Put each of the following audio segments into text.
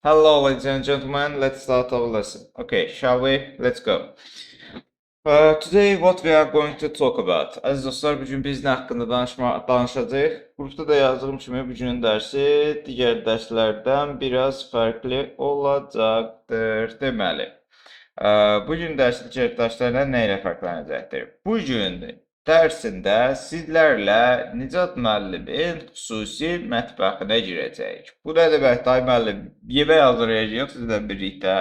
Hello, ladies and gentlemen. Let's start our lesson. Okay, shall we? Let's go. Today what we are going to talk about. Aziz dostlar, bugün biz nə haqqında danışacağıq? Qrupda da yazdığım kimi bugünün dərsi digər dərslərdən biraz fərqli olacaqdır. Deməli, bugün dərsi digər dərslərdən nə ilə fərqlənəcəkdir? Bugün dərsində sizlərlə Nicat müəllimin xüsusi mətbəxinə girəcəyik. Bu nə deməkdir, ay müəllim? Yemək hazırlayacağıq sizlə birlikdə.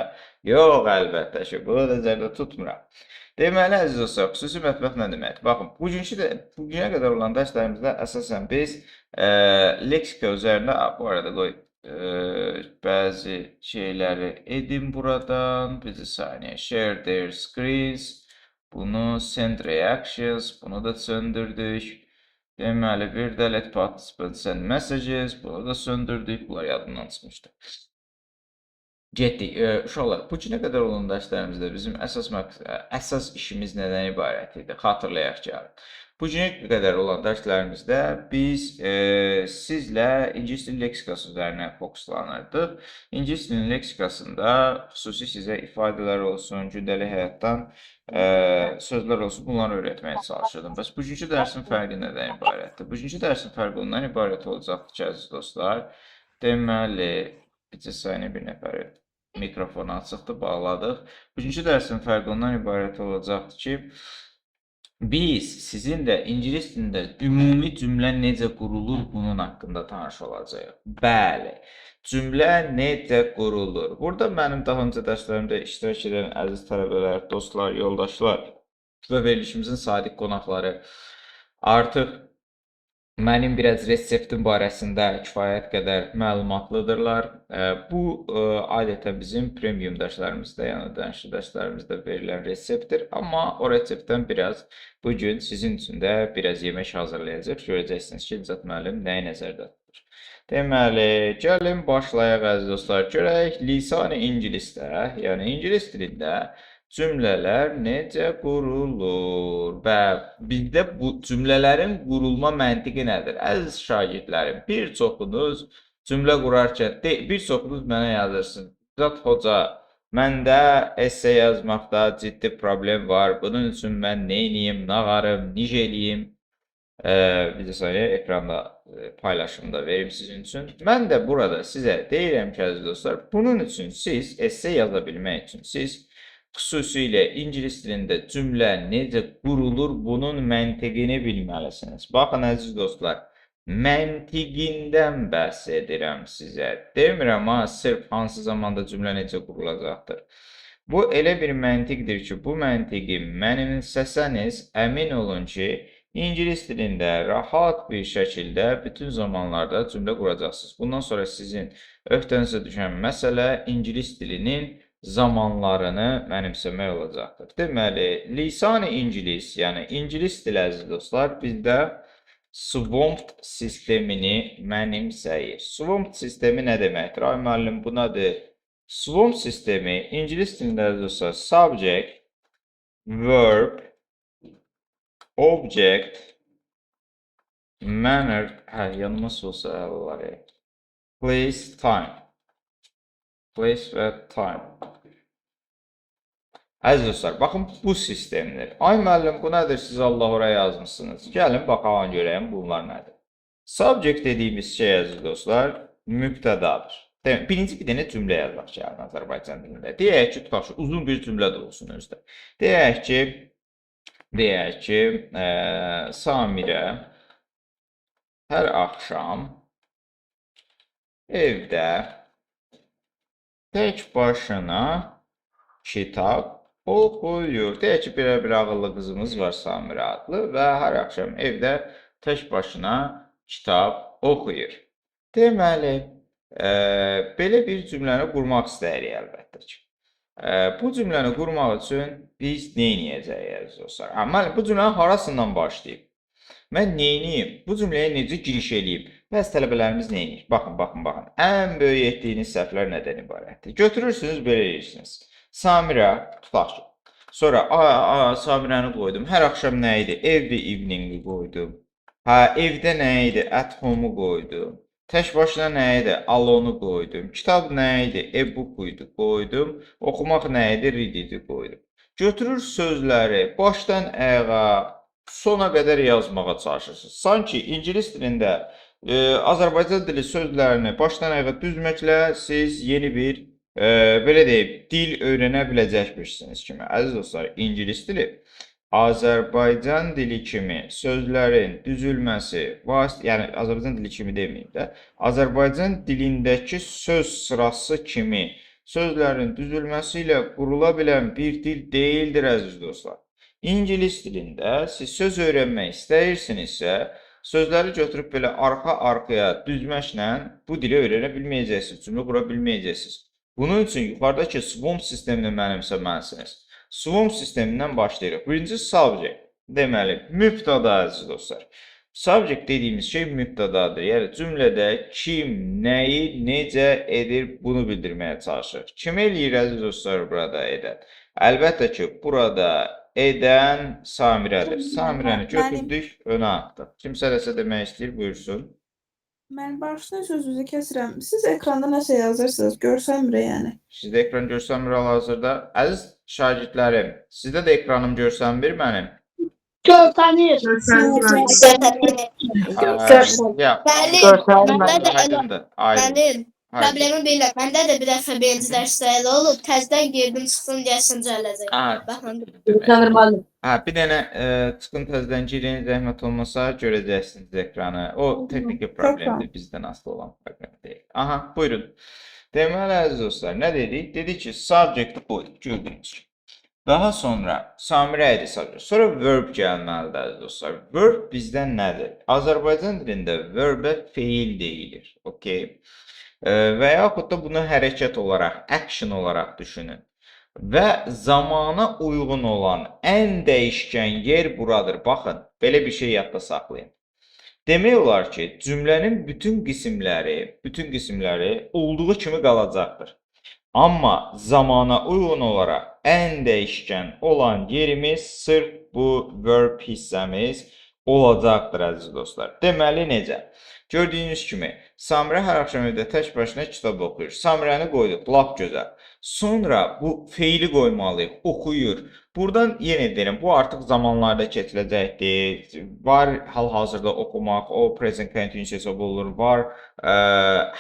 Yox, əlbəttə ki, bunu nəzərdə tutmuram. Deməli, əziz dostlar, xüsusi mətbəx nə deməkdir? Baxın, bugünə qədər olan dərslərimizdə əsasən biz leksika üzərində, bu arada qoy bəzi şeyləri edim buradan. Bir saniyə, share their screens. Bunu send reactions, bunu da söndürdük. Deməli, bir də let participants send messages, bunu da söndürdük. Bunlar yadımdan çıxmışdı. Getdik. Uşaqlar, bu günə qədər olan dərslərimizdə bizim əsas işimiz nədən ibarət idi? Xatırlayaq ki, bu günə qədər olan dərslərimizdə biz sizlə ingilis dili leksikası üzərinə fokuslanırdıq. İngilis dilinin leksikasında xüsusi sizə ifadələr olsun, gündəlik həyatdan sözlər olsun, bunları öyrətməyə çalışırdım. Bəs bugünkü dərsin fərqi nədən ibarətdir? Bugünkü dərsin fərqi ondan ibarət olacaqdır ki, əziz dostlar, deməli, bir saniyə bir nəfəri mikrofonu açıqdır, bağladıq. Bugünkü dərsin fərqi ondan ibarət olacaqdır ki, biz sizinlə ingilis dilində ümumi cümlə necə qurulur, bunun haqqında tanış olacağıq. Bəli, cümlə necə qurulur. Burada mənim daha öncə dərslərimdə iştirak edən əziz tələbələr, dostlar, yoldaşlar və verilişimizin sadiq qonaqları artıq mənim biraz reseptim barəsində kifayət qədər məlumatlıdırlar. Bu adətən bizim premium dərslərimizdə, yəni ödənişli dərslərimizdə verilən reseptdir. Amma o reseptdən biraz bugün sizin üçün də biraz yemək hazırlayacaq. Görəcəksiniz ki, Nicat müəllim nəyi nəzərdə tutur. Deməli, gəlin başlayaq əziz dostlar. Görək lisan-ı ingilisdə, yəni ingilis dilində cümlələr necə qurulur və bizdə bu cümlələrin qurulma məntiqi nədir? Əziz şagirdlərim, bir çoxunuz cümlə qurarkən, bir çoxunuz mənə yazırsınız. Nicat hoca, məndə esse yazmaqda ciddi problem var. Bunun üçün mən neyniyim, nağarım, necə eləyim? Bir də saniyə ekranda paylaşımda verim sizin üçün. Mən də burada sizə deyirəm ki, əziz dostlar, bunun üçün siz esse yaza bilmək üçün siz xüsusilə ingilis dilində cümlə necə qurulur, bunun məntiqini bilməlisiniz. Baxın, əziz dostlar, məntiqindən bəhs edirəm sizə. Demirəm, sırf hansı zamanda cümlə necə qurulacaqdır. Bu elə bir məntiqdir ki, bu məntiqi mənimsəsəniz, əmin olun ki, ingilis dilində rahat bir şəkildə bütün zamanlarda cümlə quracaqsınız. Bundan sonra sizin öhdənizə düşən məsələ ingilis dilinin zamanlarını mənimsəmək olacaqdır. Deməli, lisan-ı ingilis, yəni ingilis dili əziz dostlar, bizdə swamped sistemini mənimsəyir. Swamped sistemi nə deməkdir? Ay müəllim, bu nədir? Swamped sistemi ingilis dilində əziz dostlar, subject, verb, object, manner, yanıma olsa var ya, place, time. Place və time. Əziz dostlar, baxın bu sistemdir. Ay müəllim, bu nədir? Siz Allah oraya yazmışsınız. Gəlin, baxalım görəyim bunlar nədir. Subject dediyimiz şey, əziz dostlar, mübtədadır. Birinci bir dənə cümlə yazmaq ki, Azərbaycan dilində. Deyək ki, tutaq ki, uzun bir cümlə də olsun özdə. Deyək ki, Samirə hər axşam evdə tək başına kitab oxuyur. Deyək ki, bir ağıllı qızımız var Samirə adlı və hər axşam evdə tək başına kitab oxuyur. Deməli, belə bir cümləni qurmaq istəyirik əlbəttə ki. Bu cümləni qurmaq üçün biz nə edəcəyik dostlar? Müəllim, bu cümlənin harasından başlayıb? Mən neyniyim? Bu cümləyə necə giriş eləyib? Bəzi tələbələrimiz neyniyir? Baxın. Ən böyük etdiyiniz səhvlər nədən ibarətdir? Götürürsünüz, belə edirsiniz. Samirə, tutaq ki. Sonra, Samirəni qoydum. Hər axşam nə idi? Every evening qoydum. Evdə nə idi? At home-u qoydum. Tək başına nə idi? Alonu qoydum. Kitab nə idi? E-book idi, qoydum. Oxumaq nə idi? Read idi, qoydum. Götürür sözləri başdan ayağa sona qədər yazmağa çalışırsınız. Sanki ingilis dilində Azərbaycan dili sözlərini başdan ayağa düzməklə siz yeni bir belə deyim, dil öyrənə biləcəkmişsiniz kimi. Əziz dostlar, ingilis dili Azərbaycan dili kimi sözlərin düzülməsi, yəni Azərbaycan dili kimi deməyim də, Azərbaycan dilindəki söz sırası kimi sözlərin düzülməsi ilə qurula bilən bir dil deyildir, əziz dostlar. İngilis dilində siz söz öyrənmək istəyirsinizsə, sözləri götürüb belə arxa-arxaya düzməklə bu dili öyrənə bilməyəcəksiniz, cümlə qura bilməyəcəksiniz. Bunun üçün yuxarıdakı SWOT sistemini mənimsəməlisiniz. SWOT sistemindən başlayırıq. Birinci subject. Deməli, mübtada əziz dostlar. Subject dediyimiz şey mübtadadır. Yəni cümlədə kim, nəyi, necə edir bunu bildirməyə çalışır. Kim eləyir əziz dostlar burada edən? Əlbəttə ki, burada edən Samirədir. Samirəni götürdük, önə atdıq. Kimsə nəsə demək istəyir, buyursun. Mən başdan sözünüzü kəsirəm. Siz ekranda nəsə yazırsınız, görsənmir yəni. Sizdə ekran görsənmir hal-hazırda. Əziz şagirdlərim, sizdə də ekranım görsənmir mənim. Görsənir. Aydın. Problemi belə. Məndə də bir dəfə birinci dərsdə elə olub. Təzədən girdim, çıxdım, deyəsən gələcək. Baxın. Bir dənə çıxın təzədən girin, zəhmət olmasa görəcəksiniz ekranı. O texniki problemdir, bizdən asılı olan problem deyil. Aha, buyurun. Deməli əziz dostlar, nə dedik? Dedik ki, subject qoyduk, gördüyünüz kimi. Daha sonra Samirə idi subject. Sonra verb gəlməlidir əziz dostlar. Verb bizdən nədir? Azərbaycan dilində verbə feil deyilir. Okay? Və yaxud da bunu hərəkət olaraq, action olaraq düşünün. Və zamana uyğun olan ən dəyişkən yer buradır. Baxın, belə bir şey yadda saxlayın. Demək olar ki, cümlənin bütün qismləri olduğu kimi qalacaqdır. Amma zamana uyğun olaraq ən dəyişkən olan yerimiz sırf bu verb hissəmiz olacaqdır, əziz dostlar. Deməli, necə? Gördüyünüz kimi, Samirə hər axşam evdə tək başına kitab oxuyur. Samirəni qoyduq, lap gözəl. Sonra bu feili qoymalıyıq, oxuyur. Buradan yenə deyirəm, bu artıq zamanlarda keçiləcəkdir. Var hal-hazırda oxumaq, o present continuous hesab olunur. Var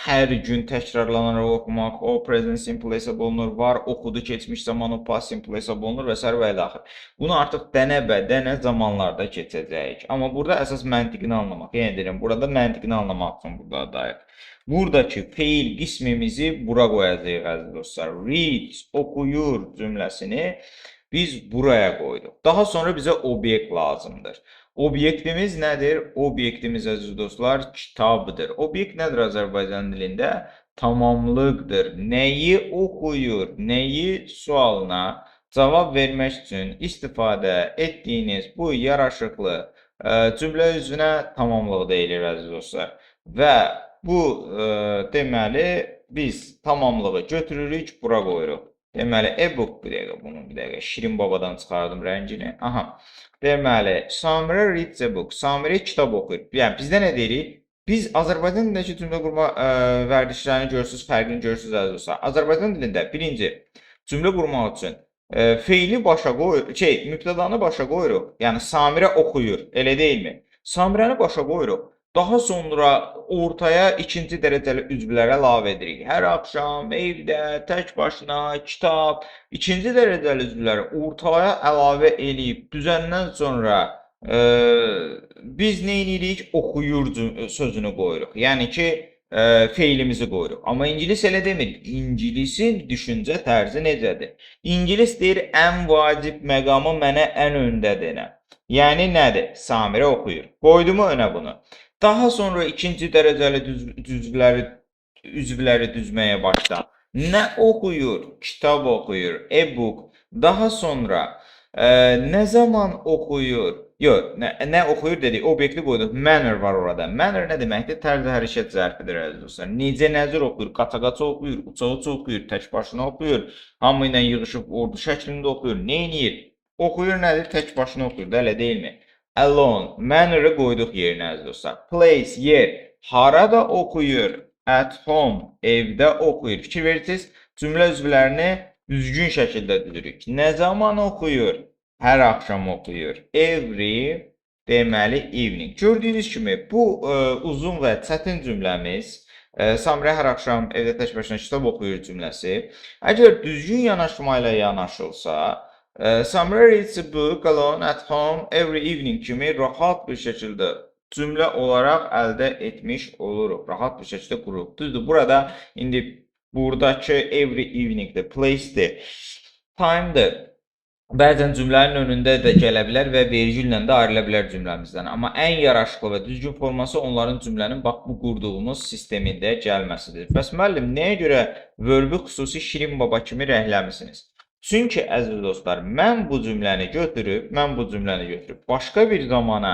hər gün təkrarlanaraq oxumaq, o present simple hesab olunur. Var oxudu keçmiş zaman, o past simple hesab olunur və s. və ilə axır. Bunu artıq dənə zamanlarda keçəcəyik. Amma burada əsas məntiqini anlamaq. Yenə deyirəm, burada məntiqini anlamaq üçün burada dair. Buradakı feil qismimizi bura qoyacağıq əziz dostlar. Read, oxuyur cümləsini biz buraya qoyduq. Daha sonra bizə obyekt lazımdır. Obyektimiz nədir? Obyektimiz əziz dostlar kitabdır. Obyekt nədir Azərbaycan dilində? Tamamlıqdır. Nəyi oxuyur? Nəyi sualına cavab vermək üçün istifadə etdiyiniz bu yaraşıqlı cümlə üzvünə tamamlıq deyilir əziz dostlar. Və bu deməli biz tamamlığı götürürük, bura qoyuruq. Deməli, e-book bir dəqiqə, Şirin babadan çıxardım rəngini. Aha, deməli, Samirə reads a book. Samirə kitab oxuyur. Yəni, bizdə nə deyirik? Biz Azərbaycan dilindəki cümlə qurma vərdişlərini görürsünüz, fərqini görürsünüz əziz dostlar. Azərbaycan dilində birinci cümlə qurmaq üçün feili başa qoyuruq, mübtədanı başa qoyuruq. Yəni, Samirə oxuyur, elə deyilmi? Samirəni başa qoyuruq. Daha sonra ortaya ikinci dərəcəli üzvləri əlavə edirik. Hər axşam, evdə, tək başına, kitab, ikinci dərəcəli üzvləri ortaya əlavə edib düzəndən sonra biz nə edirik? Oxuyur sözünü qoyuruq. Yəni ki, feilimizi qoyuruq. Amma ingilis elə demir. İngilisin düşüncə tərzi necədir? İngilis deyir, ən vacib məqamı mənə ən öndə denə. Yəni nədir? Samirə oxuyur. Qoydumu önə bunu? Daha sonra ikinci dərəcəli üzvləri düzməyə başla. Nə oxuyur? Kitab oxuyur, e-book. Daha sonra nə zaman oxuyur? Yox, nə oxuyur dedik, obyekti qoyduq. Manner var orada. Manner nə deməkdir? Tərz hərəkət zərfidir əziz dostlar. Necə nəzir oxuyur, qaça-qaça oxuyur, uça-uça oxuyur, tək başına oxuyur, hamı ilə yığışıb ordu şəklində oxuyur. Nə edir? Oxuyur nədir? Tək başına oxuyur da, elə deyilmi? Alone, manner'ı qoyduq yerinə əziz dostlar. Place, yer, Harada oxuyur? At home, evdə oxuyur. Fikir verirsiniz, cümlə üzvlərini düzgün şəkildə düzürük. Nə zaman oxuyur? Hər axşam oxuyur. Every deməli evening. Gördüyünüz kimi bu uzun və çətin cümləmiz Samira hər axşam evdə tək başına kitab oxuyur cümləsi. Əgər düzgün yanaşma ilə yanaşılsa, Samira reads a book alone at home every evening kimi rahat bir şəkildə cümlə olaraq əldə etmiş oluruq. Rahat bir şəkildə qururuq. Düzdür, burada indi buradakı every eveningdir, place'dir, time'dır. Bəzən cümlənin önündə də gələ bilər və vergüllə də ayrıla bilər cümləmizdən. Amma ən yaraşıqlı və düzgün forması onların cümlənin bax bu qurduğumuz sistemində gəlməsidir. Bəs müəllim, nəyə görə verbi xüsusi Şirin baba kimi rəhləmisiniz? Çünki əziz dostlar, mən bu cümləni götürüb başqa bir zamana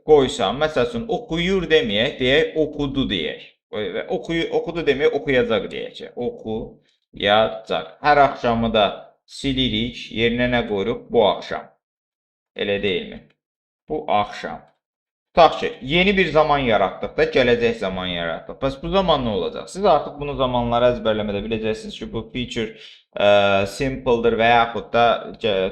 qoysam, məsəl üçün oxuyur deməyək, deyək oxudu deyək. Və oxudu deməyək, oxuyacaq deyək. Oxuyacaq. Hər axşamı da silirik, yerinə nə qoyuruq? Bu axşam. Elə deyilmi? Bu axşam. Tutaq ki, yeni bir zaman yaratdıq da, gələcək zaman yaratdıq. Bəs bu zaman nə olacaq? Siz artıq bunu zamanları əzbərləmədə biləcəksiniz ki, bu feature simple'dır və yaxud da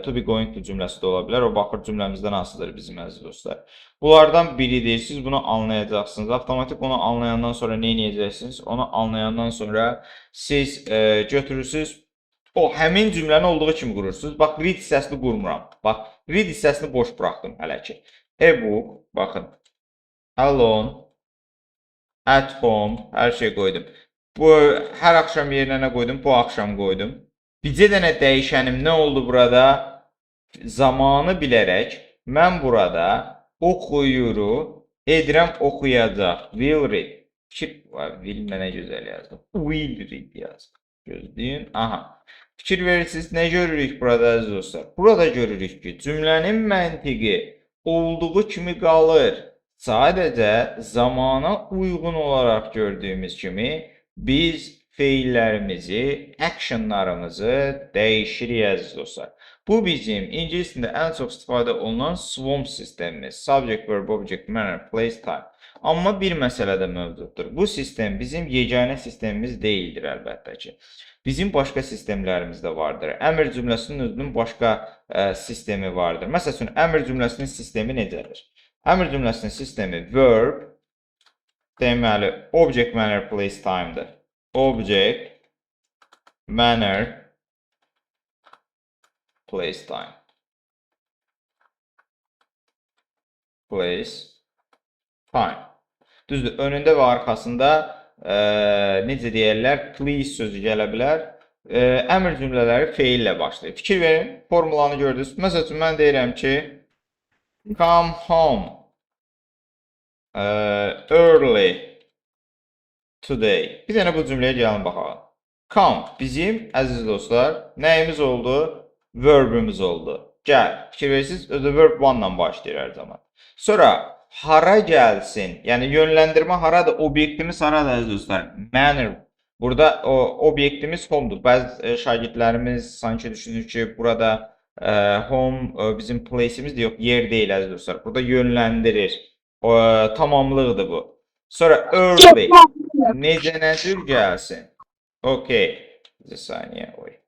to be going to cümləsi də ola bilər. O baxır cümləmizdən hansıdır bizim əziz dostlar. Bunlardan biridir. Siz bunu anlayacaqsınız. Avtomatik onu anlayandan sonra nə edəcəksiniz? Onu anlayandan sonra siz götürürsünüz. O, həmin cümləni olduğu kimi qurursunuz. Bax, read hissəsini qurmuram. Bax, read hissəsini boş buraxdım hələ ki. E-book, baxın. Alone, at home, hər şey qoydum. Bu, hər axşam yerinə nə qoydum? Bu axşam qoydum. Bircə dənə dəyişənim nə oldu burada? Zamanı bilərək, mən burada oxuyuru edirəm oxuyacaq. Will read. Will mənə gözəl yazdım. Will read yazdım. Gözləyin. Aha. Fikir verirsiniz, nə görürük burada əziz dostlar? Burada görürük ki, cümlənin məntiqi olduğu kimi qalır. Sadəcə zamana uyğun olaraq gördüyümüz kimi biz feillərimizi, actionlarımızı dəyişirik əziz dostlar. Bu bizim ingilis dilində ən çox istifadə olunan SWOM sistemimiz. Subject, verb, object, manner, place, time. Amma bir məsələ də mövcuddur. Bu sistem bizim yeganə sistemimiz deyildir əlbəttə ki. Bizim başqa sistemlərimiz də vardır. Əmr cümləsinin özünün başqa sistemi vardır. Məsəl üçün, əmr cümləsinin sistemi necədir? Əmr cümləsinin sistemi verb, deməli, object, manner, place, time'dır. Object, manner, place, time. Place, time. Düzdür, önündə və arxasında necə deyərlər, please sözü gələ bilər. Əmr cümlələri feillə başlayır. Fikir verin, formulanı gördünüz. Məsəl üçün, mən deyirəm ki, come home early today. Bir dənə bu cümləyə gəlin baxalım. Come bizim, əziz dostlar, nəyimiz oldu? Verbimiz oldu. Gəl. Fikir verirsiniz, özü verb one-la başlayır hər zaman. Sonra, hara gəlsin, yəni yönləndirmə haradır, obyektimiz haradır əziz dostlar? Manner. Burada obyektimiz home'dur. Bəzi şagirdlərimiz sanki düşünür ki, burada home bizim place'imiz də yox, yer deyil əziz dostlar. Burada yönləndirir. Tamamlıqdır bu. Sonra early. Necə nəcür gəlsin? Okey. Bir saniyə, oy.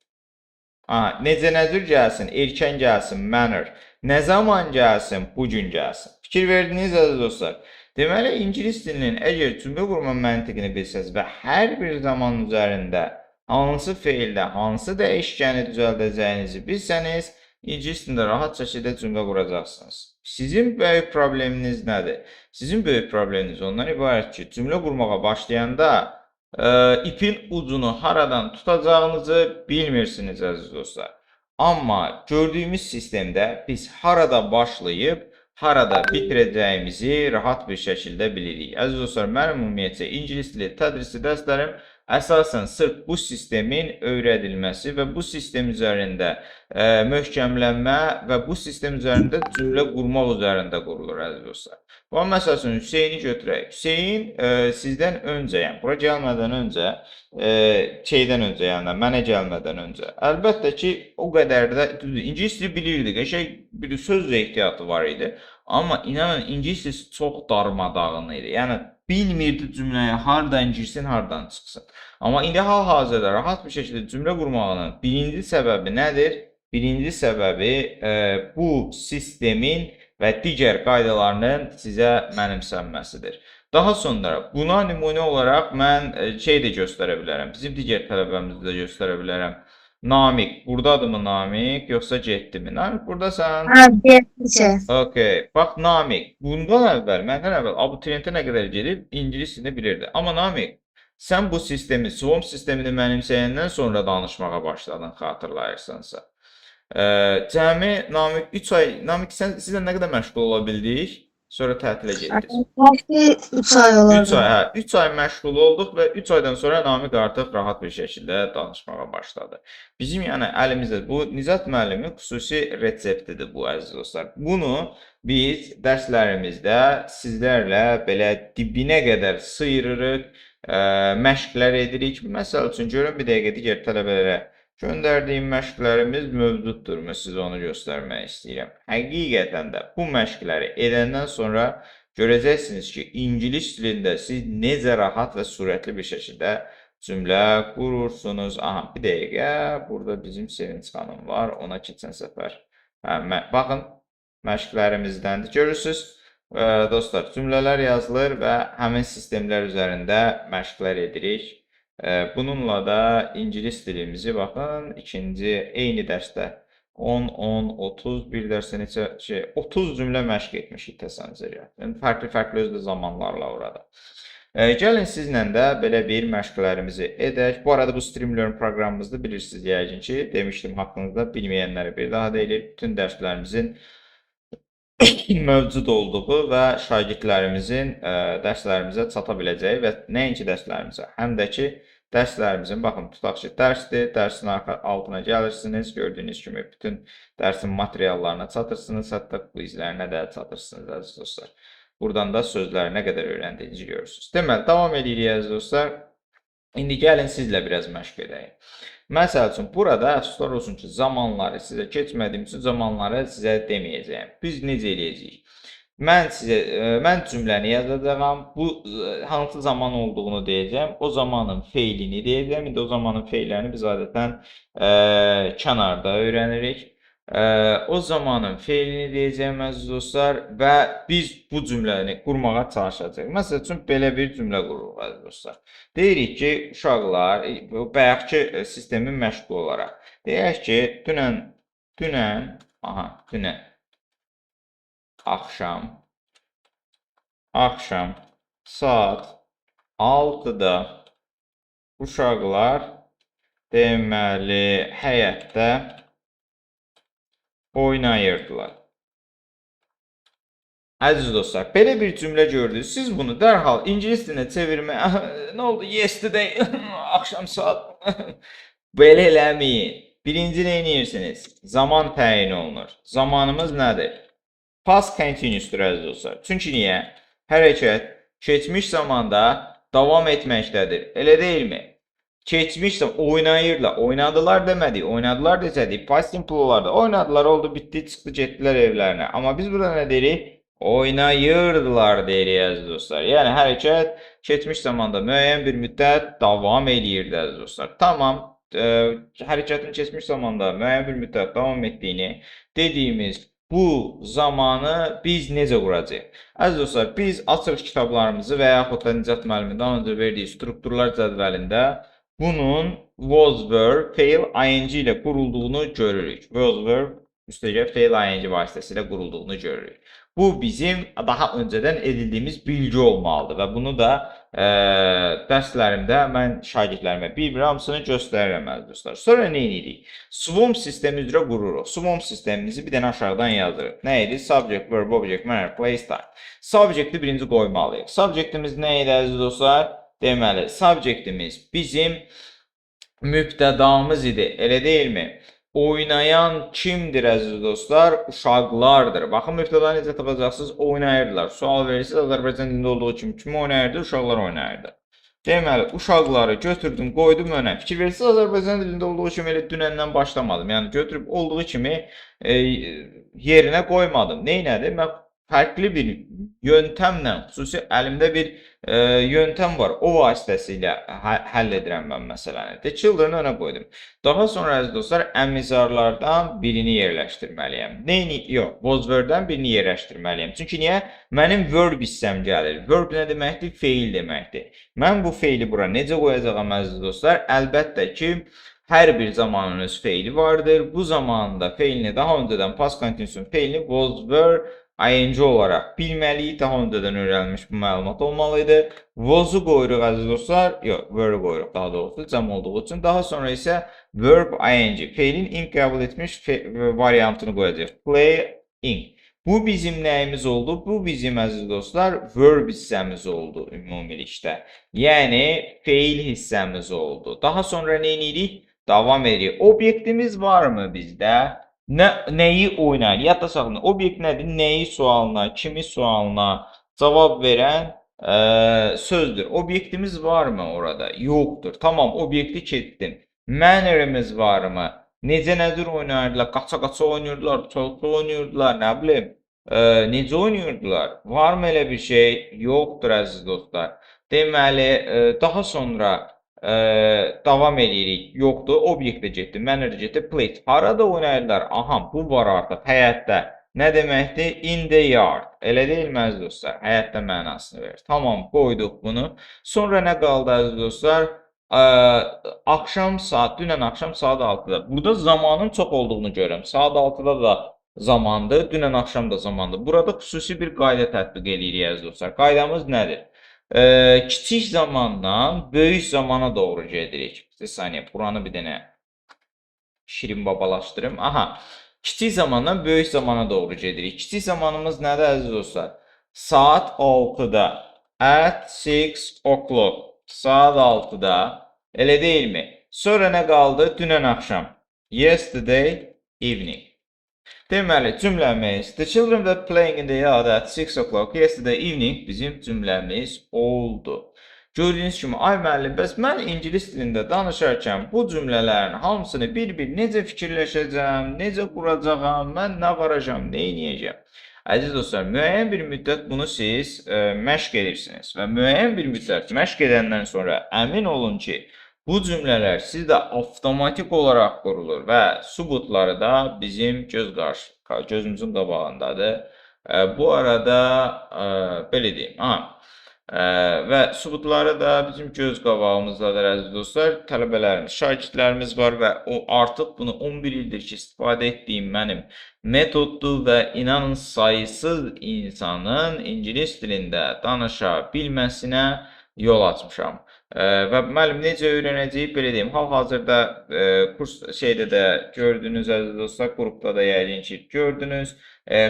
Necə nəcür gəlsin? Erkən gəlsin, manner. Nə zaman gəlsin? Bugün gəlsin. Fikir verdiniz əziz dostlar. Deməli, ingilis dilinin əgər cümlə qurma məntiqini bilsəz və hər bir zaman üzərində hansı feildə, hansı dəyişkəni düzəldəcəyinizi bilsəniz, ingilis dilində rahat şəkildə cümlə quracaqsınız. Sizin böyük probleminiz nədir? Sizin böyük probleminiz ondan ibarət ki, cümlə qurmağa başlayanda ipin ucunu haradan tutacağınızı bilmirsiniz əziz dostlar. Amma gördüyümüz sistemdə biz harada başlayıb, harada bitirəcəyimizi rahat bir şəkildə bilirik. Əziz dostlar, mənim ümumiyyətcə ingilis dili tədrisi dərslərim əsasən sırf bu sistemin öyrədilməsi və bu sistem üzərində möhkəmlənmə və bu sistem üzərində cümlə qurmaq üzərində qurulur əziz dostlar. Və məsəl üçün Hüseyni götürək. Hüseyn sizdən öncə, yəni bura gəlmədən öncə, yəni mənə gəlmədən öncə. Əlbəttə ki, o qədər də ingilis dili bilirdi, qəşəng bir söz ehtiyatı var idi. Amma inanın ingilis dili çox darmadağın idi. Yəni bilmirdi cümləyə hardan girsin, hardan çıxsın. Amma indi hal-hazırda rahat bir şəkildə cümlə qurmağının birinci səbəbi nədir? Birinci səbəbi bu sistemin və digər qaydalarının sizə mənimsənməsidir. Daha sonra buna nümunə olaraq mən şey də göstərə bilərəm. Bizim digər tələbəmizi də göstərə bilərəm. Namik. Buradadır mı Namik, yoxsa getdimi? Namik, buradasan? Getdi. Okay. Bax Namik. Məndən əvvəl abituriyentə nə qədər gedib ingilis dilini bilirdi. Amma Namik, sən bu sistemi, SWOM sistemini mənimsəyəndən sonra danışmağa başladın, xatırlayırsansa. Cəmi Namik 3 ay, Namik sizlə nə qədər məşğul ola bildik? Sonra tətilə getdik. 3 ay oldu. 3 ay məşğul olduq və 3 aydan sonra Namik artıq rahat bir şəkildə danışmağa başladı. Bizim yəni əlimizdə bu Nizat müəllimin xüsusi reseptidir bu əziz dostlar. Bunu biz dərslərimizdə sizlərlə belə dibinə qədər sıyırırıq, məşqlər edirik. Məsəl üçün görün bir dəqiqə digər tələbələrə göndərdiyim məşqlərimiz mövcuddur. Mən sizə onu göstərmək istəyirəm. Həqiqətən də bu məşqləri edəndən sonra görəcəksiniz ki, ingilis dilində siz necə rahat və sürətli bir şəkildə cümlə qurursunuz. Aha, bir dəqiqə, burada bizim Sevinç xanım var, ona keçən səfər. Baxın, məşqlərimizdəndir. Görürsünüz, dostlar, cümlələr yazılır və həmin sistemlər üzərində məşqlər edirik. Bununla da ingilis dilimizi baxın, eyni dərsdə 10, 10, 30, bir dərsdə neçə 30 cümlə məşq etmişik təsəvvür. Yəni fərqli özdə zamanlarla orada. Gəlin sizlə də belə bir məşqlərimizi edək. Bu arada bu Streamlearn proqramımızda bilirsiniz yəqin ki, demişdim haqqınızda, bilməyənləri bir daha deyilir. Bütün dərslərimizin mövcud olduğu və şagirdlərimizin dərslərimizə çata biləcəyi və nəinki dərslərimizə, həm də ki, dərslərimizin, baxın, tutaq ki, dərsdir, dərsin altına gəlirsiniz, gördüyünüz kimi bütün dərsin materiallarına çatırsınız, hətta quizlərinə də çatırsınız, əziz dostlar. Buradan da sözləri nə qədər öyrəndiyinizi görürsünüz. Deməli, davam edirik, əziz dostlar. İndi gəlin sizlə biraz məşq edəyim. Məsəl üçün, burada əfsuslar olsun ki, zamanları sizə keçmədiyim üçün zamanları sizə deməyəcəyim. Biz necə eləyəcəyik? Mən cümləni yazacağam, bu hansı zaman olduğunu deyəcəm, o zamanın feilini deyəcəm. İndi o zamanın feillərini biz adətən kənarda öyrənirik. O zamanın feilini deyəcəm, əziz dostlar, və biz bu cümləni qurmağa çalışacağıq. Məsəl üçün, belə bir cümlə qururuq, əziz dostlar. Deyirik ki, uşaqlar, bayaqki sistemin məşqi olaraq. Deyək ki, dünən, axşam saat 6-da uşaqlar deməli həyətdə oynayırdılar. Əziz dostlar, belə bir cümlə gördünüz. Siz bunu dərhal ingilis dilinə çevirməyə, nə oldu, yesterday, axşam saat, belə eləməyin. Birinci nə edirsiniz? Zaman təyin olunur. Zamanımız nədir? Past continuous'dur, əziz dostlar. Çünki niyə? Hərəkət keçmiş zamanda davam etməkdədir. Elə deyilmi? Keçmiş oynayırlar. Oynadılar demədik. Oynadılar desədik. Past simple olardı. Oynadılar, oldu, bitdi, çıxdı, getdilər evlərinə. Amma biz burada nə deyirik? Oynayırdılar deyirik, əziz dostlar. Yəni, hərəkət keçmiş zamanda müəyyən bir müddət davam eləyirdi, əziz dostlar. Tamam, hərəkətin keçmiş zamanda müəyyən bir müddət davam etdiyini dediyimiz bu zamanı biz necə quracaq? Əziz dostlar, biz açıq kitablarımızı və yaxud da Nicat müəllimin daha öncə verdiyi strukturlar cədvəlində bunun was, were, fail, ing ilə qurulduğunu görürük. Was, were, üstəgəl fail, ing vasitəsilə qurulduğunu görürük. Bu bizim daha öncədən edildiyimiz bilgi olmalıdır və bunu da dərslərimdə mən şagirdlərimə bir-bir hamısını göstərirəm, əziz dostlar. Sonra nə edirik? SWOM sistemi üzrə qururuq. SWOM sistemimizi bir dənə aşağıdan yazırıq. Nə idi? Subject, verb, object, manner, place, time. Subjecti birinci qoymalıyıq. Subjectimiz nə idi, əziz dostlar? deməli, subjektimiz bizim mübtədamız idi, elə deyilmi? Oynayan kimdir əziz dostlar? Uşaqlardır. Baxın, mübtədanı necə tapacaqsınız? Oynayırdılar. Sual verirsiniz, Azərbaycan dilində olduğu kimi kim oynayırdı? Uşaqlar oynayırdı. Deməli, uşaqları götürdüm, qoydum önə. Fikir verirsiniz, Azərbaycan dilində olduğu kimi elə dünəndən başlamadım. Yəni, götürüb olduğu kimi yerinə qoymadım. Neynədir? Mən fərqli bir yöntəmlə, xüsusi əlimdə bir yöntəm var. O vasitəsilə həll edirəm mən məsələni. The children önə qoydum. Daha sonra əziz dostlar, əmizarlardan birini yerləşdirməliyəm. Yox, was were-dən birini yerləşdirməliyəm. Çünki niyə? Mənim verb hissəm gəlir. Verb nə deməkdir? Feil deməkdir. Mən bu feili bura necə qoyacağam əziz dostlar? Əlbəttə ki, hər bir zamanın öz feili vardır. Bu zamanda feilini daha öncədən past continuous feilini was, were, ing olaraq bilməliyik. Daha öncədən öyrənilmiş bu məlumat olmalıydı. Was-u qoyuruq əziz dostlar. Yox, were-ı qoyuruq daha doğrusu cəm olduğu üçün. Daha sonra isə verb ing. Feilin ing qəbul etmiş variantını qoyacaq. Playing. Bu bizim nəyimiz oldu? Bu bizim əziz dostlar verb hissəmiz oldu ümumilikdə. Yəni feil hissəmiz oldu. Daha sonra nə edirik? Davam edirik. Obyektimiz varmı bizdə? Nəyi oynayır? Yadda saxlayın. Obyekt nədir? Nəyi sualına, kimi sualına cavab verən sözdür. Obyektimiz varmı orada? Yoxdur. Tamam, obyekti keçdim. Mannerimiz varmı? Necə nədir oynayırdılar? Qaça-qaça oynayırdılar, çoxlu oynayırdılar, nə bilim. Necə oynayırdılar? Varmı elə bir şey? Yoxdur əziz dostlar. Deməli, daha sonra davam edirik. Yoxdur, obyektə getdi, manner getdi, place. Harada oynayırlar? Aha, bu var artıq, həyətdə. Nə deməkdir? In the yard. Elə deyilmi əziz dostlar? Həyətdə mənasını verir. Tamam, qoyduq bunu. Sonra nə qaldı əziz dostlar? Axşam saat, dünən axşam saat 6-da. Burada zamanın çox olduğunu görürəm. Saat 6-da da zamandır, dünən axşam da zamandır. Burada xüsusi bir qayda tətbiq edirik əziz dostlar. Qaydamız nədir? Kiçik zamandan böyük zamana doğru gedirik. Bir saniyə, buranı bir dənə şirin babalaşdırım. Aha, kiçik zamandan böyük zamana doğru gedirik. Kiçik zamanımız nədir əziz dostlar? Saat 6-da. At 6 o'clock. Saat 6-da. Elə deyilmi? Sonra nə qaldı? Dünən axşam. Yesterday evening. Deməli, cümləmiz The children were playing in the yard at 6 o'clock yesterday evening bizim cümləmiz oldu. Gördüyünüz kimi, ay müəllim, bəs mən ingilis dilində danışarkən bu cümlələrin hamısını bir-bir necə fikirləşəcəm, necə quracağam, mən nə varacam, nə edəcəm? Əziz dostlar, müəyyən bir müddət bunu siz məşq edirsiniz və müəyyən bir müddət məşq edəndən sonra əmin olun ki, bu cümlələr sizdə avtomatik olaraq qurulur və sübutları da bizim gözümüzün qabağındadır. Bu arada belə deyim. Və sübutları da bizim göz qabağımızdadır əziz dostlar. Tələbələrimiz, şagirdlərimiz var və artıq bunu 11 ildir ki, istifadə etdiyim mənim metoddur və inanın sayısız insanın ingilis dilində danışa bilməsinə yol açmışam. Və müəllim necə öyrənəcəyik, belə deyim. Hal-hazırda kurs şeydə də gördünüz əziz dostlar, qrupda da yəqin ki gördünüz.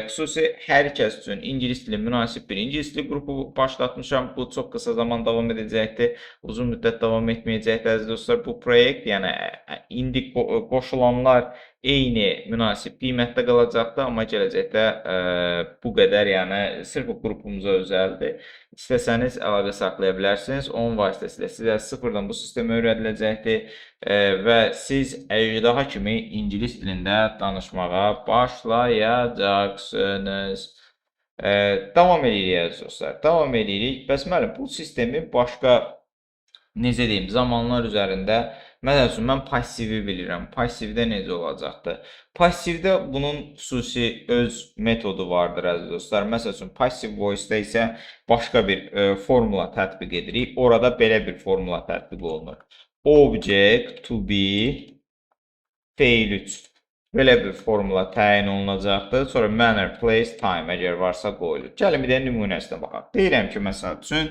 Xüsusi hər kəs üçün ingilis dili münasib bir ingilis dili qrupu başlatmışam. Bu çox qısa zaman davam edəcəkdir. Uzun müddət davam etməyəcəkdir əziz dostlar. Bu proyekt, yəni indi qoşulanlar eyni münasib qiymətdə qalacaqdır, amma gələcəkdə bu qədər, yəni sırf bu qrupumuza özəldir. İstəsəniz əlaqə saxlaya bilərsiniz. Onun vasitəsilə sizə sıfırdan bu sistemə öyrədiləcəkdir və siz əjdaha kimi ingilis dilində danışmağa başlayacaqsınız. Davam edirik dostlar, davam edirik. Bəs müəllim, bu sistemi başqa necə deyim, zamanlar üzərində, məsəl üçün, mən passivi bilirəm. Passivdə necə olacaqdır? Passivdə bunun xüsusi öz metodu vardır, əziz dostlar. Məsəl üçün, passive voice-da isə başqa bir formula tətbiq edirik. Orada belə bir formula tətbiq olunur. Object to be fail 3. Belə bir formula təyin olunacaqdır. Sonra manner, place, time əgər varsa qoyulur. Gəlin bir də nümunəsinə baxaq. Deyirəm ki, məsəl üçün,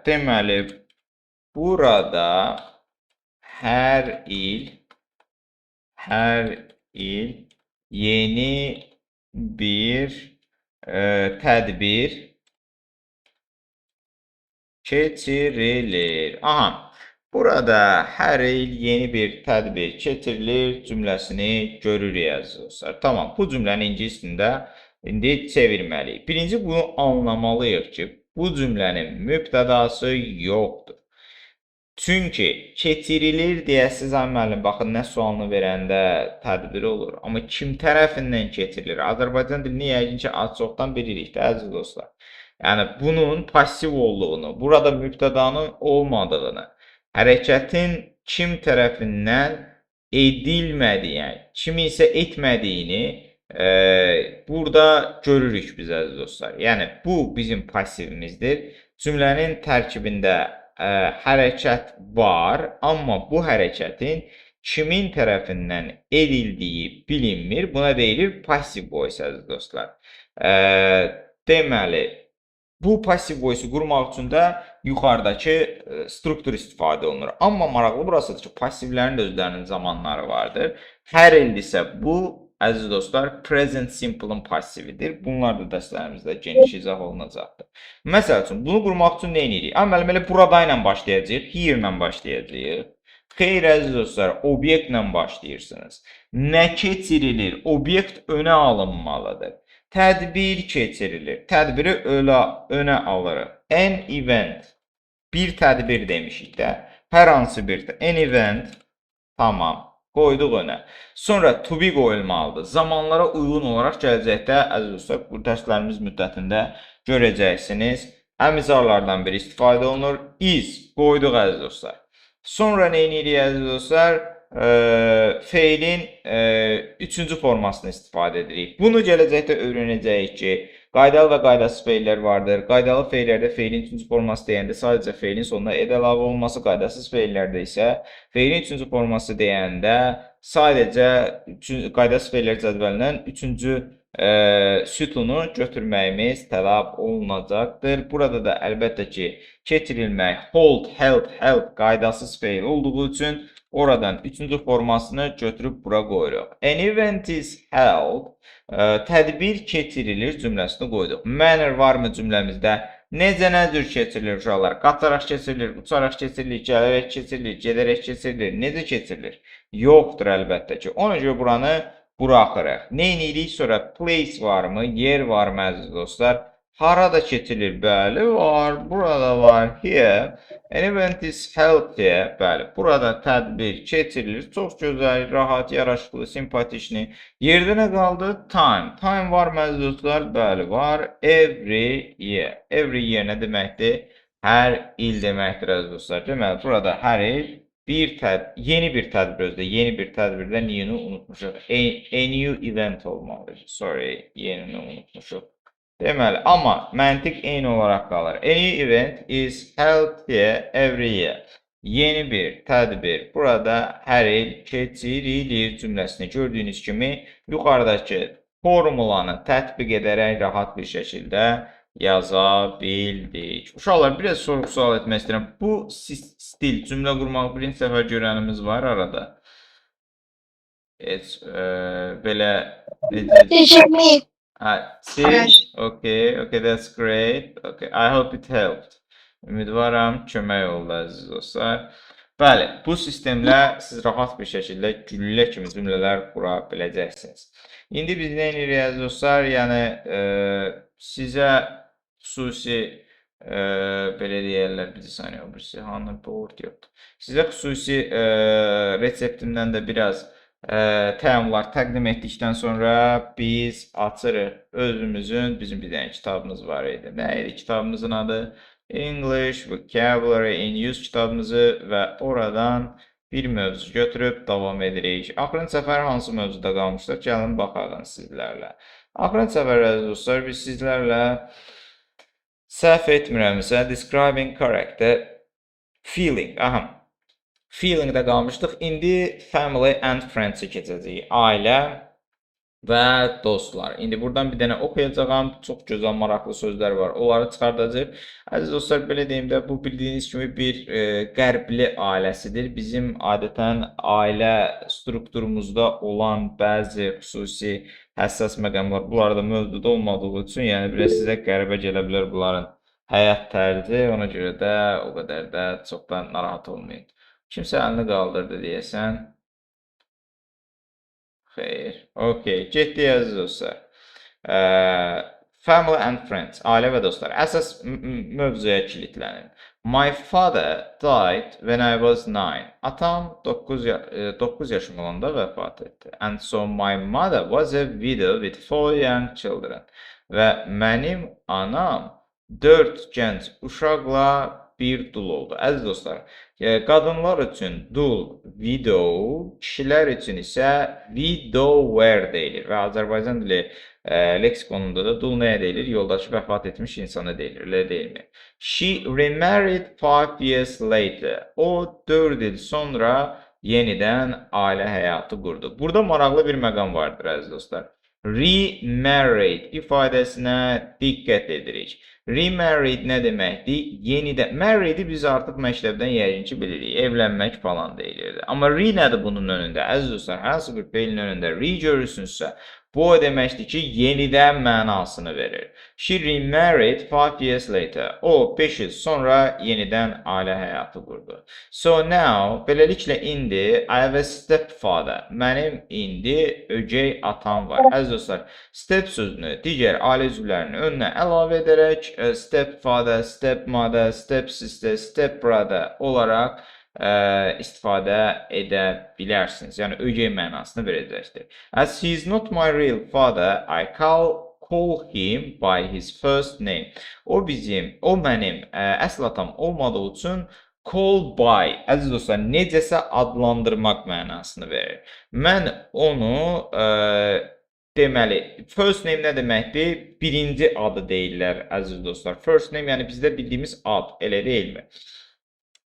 deməli, burada hər il yeni bir tədbir keçirilir. Aha. Burada hər il yeni bir tədbir keçirilir cümləsini görürük əziz dostlar. Tamam, bu cümlənin ingiliscəsində indi çevirməliyik. Birinci bunu anlamalıyıq ki, bu cümlənin mübtədası yoxdur. Çünki keçirilir deyə siz ay müəllim, baxın nə sualını verəndə tədbir olur. Amma kim tərəfindən keçirilir? Azərbaycan dilini yəqin ki, az-çoxdan bilirik də əziz dostlar. Yəni bunun passiv olduğunu, burada mübtədanın olmadığını, hərəkətin kim tərəfindən edilmədiyi, yəni kimi isə etmədiyini burada görürük biz əziz dostlar. Yəni bu bizim passivimizdir. Cümlənin tərkibində hərəkət var, amma bu hərəkətin kimin tərəfindən edildiyi bilinmir. Buna deyilir passiv voice əziz dostlar. Deməli, bu passiv voice-u qurmaq üçün də yuxarıdakı struktur istifadə olunur. Amma maraqlı burasıdır ki, passivlərin də özlərinin zamanları vardır. Hər ildirsə bu, əziz dostlar, present simple-ın passividir. Bunlar da dərslərimizdə geniş izah olunacaqdır. Məsəl üçün, bunu qurmaq üçün nə edirik? Müəllim, elə burada ilə başlayacaq, here ilə başlayacaq. Xeyr, əziz dostlar, obyektlə başlayırsınız. Nə keçirilir? Obyekt önə alınmalıdır. Tədbir keçirilir. Tədbiri önə alırıq. An event. Bir tədbir demişik də. Hər hansı bir an event. Tamam. Qoyduq önə. Sonra to be qoyulmalıdır. Zamanlara uyğun olaraq gələcəkdə, əziz dostlar, bu dərslərimiz müddətində görəcəksiniz. Əmizarlardan biri istifadə olunur. Is qoyduq əziz dostlar. Sonra nə edirik əziz dostlar? Feilin üçüncü formasını istifadə edirik. Bunu gələcəkdə öyrənəcəyik ki, qaydalı və qaydasız feillər vardır. Qaydalı feillərdə feilin üçüncü forması deyəndə sadəcə feilin sonuna ed əlavə olunması, qaydasız feillərdə isə feilin üçüncü forması deyəndə sadəcə qaydasız feillər cədvəlindən üçüncü sütunu götürməyimiz tələb olunacaqdır. Burada da əlbəttə ki, keçirilmək hold, held, held qaydasız feil olduğu üçün oradan üçüncü formasını götürüb bura qoyuruq. An event is held, tədbir keçirilir cümləsini qoyduq. Manner varmı cümləmizdə? Necə nə cür keçirilir uşaqlar? Qaçaraq keçirilir, uçaraq keçirilir, gələrək keçirilir, gedərək keçirilir, necə keçirilir? Yoxdur əlbəttə ki. Ona görə buranı buraxırıq. Nə edirik? Sonra place varmı? Yer varmı əziz dostlar? Harada keçirilir? Bəli, var. Burada var. Here. An event is held here. Bəli, burada tədbir keçirilir. Çox gözəl, rahat, yaraşıqlı, simpatişli. Yerdə nə qaldı? Time. Time var mı əziz dostlar? Bəli, var. Every year. Every year nə deməkdir? Hər il deməkdir əziz dostlar. Deməli, burada hər il yeni bir tədbir özdə. Yeni bir tədbirdə new'nu unutmuşuq. A new event olmalıdır. Sorry, yenini unutmuşuq. Deməli, amma məntiq eyni olaraq qalır. A new event is held here every year. Yeni bir tədbir burada hər il keçirilir cümləsini gördüyünüz kimi yuxarıdakı formulanı tətbiq edərək rahat bir şəkildə yaza bildik. Uşaqlar, biraz sorğu-sual etmək istəyirəm. Bu stil, cümlə qurmaq birinci səfər görənimiz var arada. Belə Teşekkür. Siz? Okay, that's great. Okay, I hope it helped. Ümidvaram kömək oldu əziz dostlar. Bəli, bu sistemlə siz rahat bir şəkildə güllə kimi cümlələr qura biləcəksiniz. İndi biz nə edirik əziz dostlar? Yəni sizə xüsusi belə deyərlər, bir saniyə, birisi hanı board yoxdur. Sizə xüsusi reseptimdən də biraz təlimlər təqdim etdikdən sonra biz açırıq özümüzün, bizim bir dənə kitabımız var idi. Nə idi kitabımızın adı? English Vocabulary in Use kitabımızı və oradan bir mövzu götürüb davam edirik. Axırıncı səfər hansı mövzuda qalmışdıq? Gəlin baxaq sizlərlə. Axırıncı səfər əziz dostlar, biz sizlərlə səhv etmirəmsə, describing character feeling. Feelingdə qalmışdıq. İndi family and friends-i keçəcəyik. Ailə və dostlar. İndi buradan bir dənə oxuyacağam. Çox gözəl, maraqlı sözlər var. Onları çıxardacaq. Əziz dostlar, belə deyim də, bu bildiyiniz kimi bir qərbli ailəsidir. Bizim adətən ailə strukturumuzda olan bəzi xüsusi həssas məqamlar bunlarda mövcud olmadığı üçün, yəni biraz sizə qəribə gələ bilər bunların həyat tərzi, ona görə də o qədər də çox da narahat olmayın. Kimsə əlini qaldırdı deyəsən. Xeyr. Okay, getdik əziz dostlar. Family and friends, ailə və dostlar. Əsas mövzuya kilitlənin. My father died when I was 9. Atam 9 yaşım olanda vəfat etdi. And so my mother was a widow with 4 young children. Və mənim anam 4 gənc uşaqla bir dul oldu. Əziz dostlar, qadınlar üçün dul, widow, kişilər üçün isə widower deyilir və Azərbaycan dili leksikonunda da dul nəyə deyilir? Yoldaşı vəfat etmiş insana deyilir, elə deyilmi? She remarried 5 years later. O 4 il sonra yenidən ailə həyatı qurdu. Burada maraqlı bir məqam vardır əziz dostlar. Remarried ifadəsinə diqqət edirik. Remarried nə deməkdir? Yenidən. Married-i biz artıq məktəbdən yəqin ki bilirik. Evlənmək falan deyilirdi. Amma re nədir bunun önündə? Əziz dostlar, hansı bir feilin önündə re görürsünüzsə, bu o deməkdir ki, yenidən mənasını verir. She remarried 5 years later. O 5 il sonra yenidən ailə həyatı qurdu. So now, beləliklə indi I have a stepfather. Mənim indi ögey atam var. Əziz dostlar, step sözünü digər ailə üzvlərinin önünə əlavə edərək stepfather, stepmother, stepsister, stepbrother olaraq istifadə edə bilərsiniz. Yəni, ögey mənasını verəcəkdir. As he is not my real father, I call him by his first name. O mənim əsl atam olmadığı üçün call by, əziz dostlar, necəsə adlandırmaq mənasını verir. Mən onu deməli, first name nə deməkdir? Birinci adı deyirlər, əziz dostlar. First name, yəni bizdə bildiyimiz ad, elə deyilmi?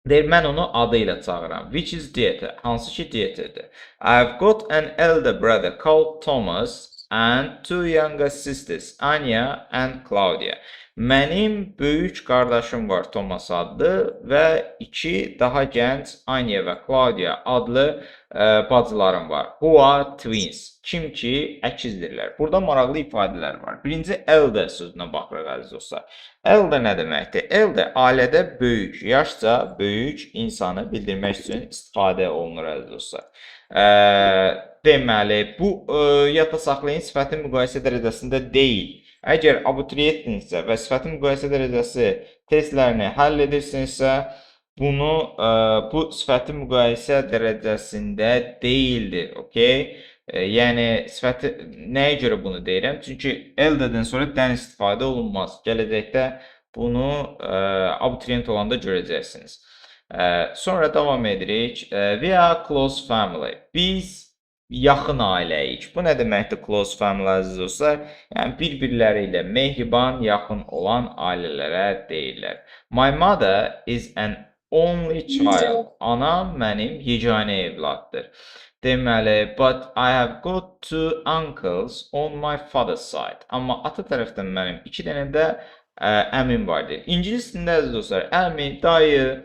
Deyir, mən onu adı ilə çağıram. Which is Dieter? Hansı ki Dieterdir? I've got an elder brother called Thomas and 2 younger sisters, Anya and Claudia. Mənim böyük qardaşım var, Thomas adlı və 2 daha gənc Anya və Claudia adlı bacılarım var. Who are twins. Kim ki əkizdirlər. Burada maraqlı ifadələr var. Birinci elder sözünə baxırıq əziz dostlar. Elder nə deməkdir? Elder ailədə böyük, yaşca böyük insanı bildirmək üçün istifadə olunur əziz dostlar. Deməli, bu yadda saxlayın, sifətin müqayisə dərəcəsində deyil. Əgər abituriyentsinizsə və sifətin müqayisə dərəcəsi testlərini həll edirsinizsə, bu sifətin müqayisə dərəcəsində deyildir, okey? Yəni, sifəti nəyə görə bunu deyirəm? Çünki elderdən sonra dən istifadə olunmaz. Gələcəkdə bunu abituriyent olanda görəcəksiniz. Sonra davam edirik. We are close family. Biz yaxın ailəyik. Bu nə deməkdir close family əziz dostlar? Yəni, bir-birləri ilə mehriban, yaxın olan ailələrə deyirlər. My mother is an only child. Anam mənim yeganə evladdır. Deməli, but I have got 2 uncles on my father's side. Amma ata tərəfdən mənim 2 dənə də əmim vardır. İngilis dilində əziz dostlar, əmi, dayı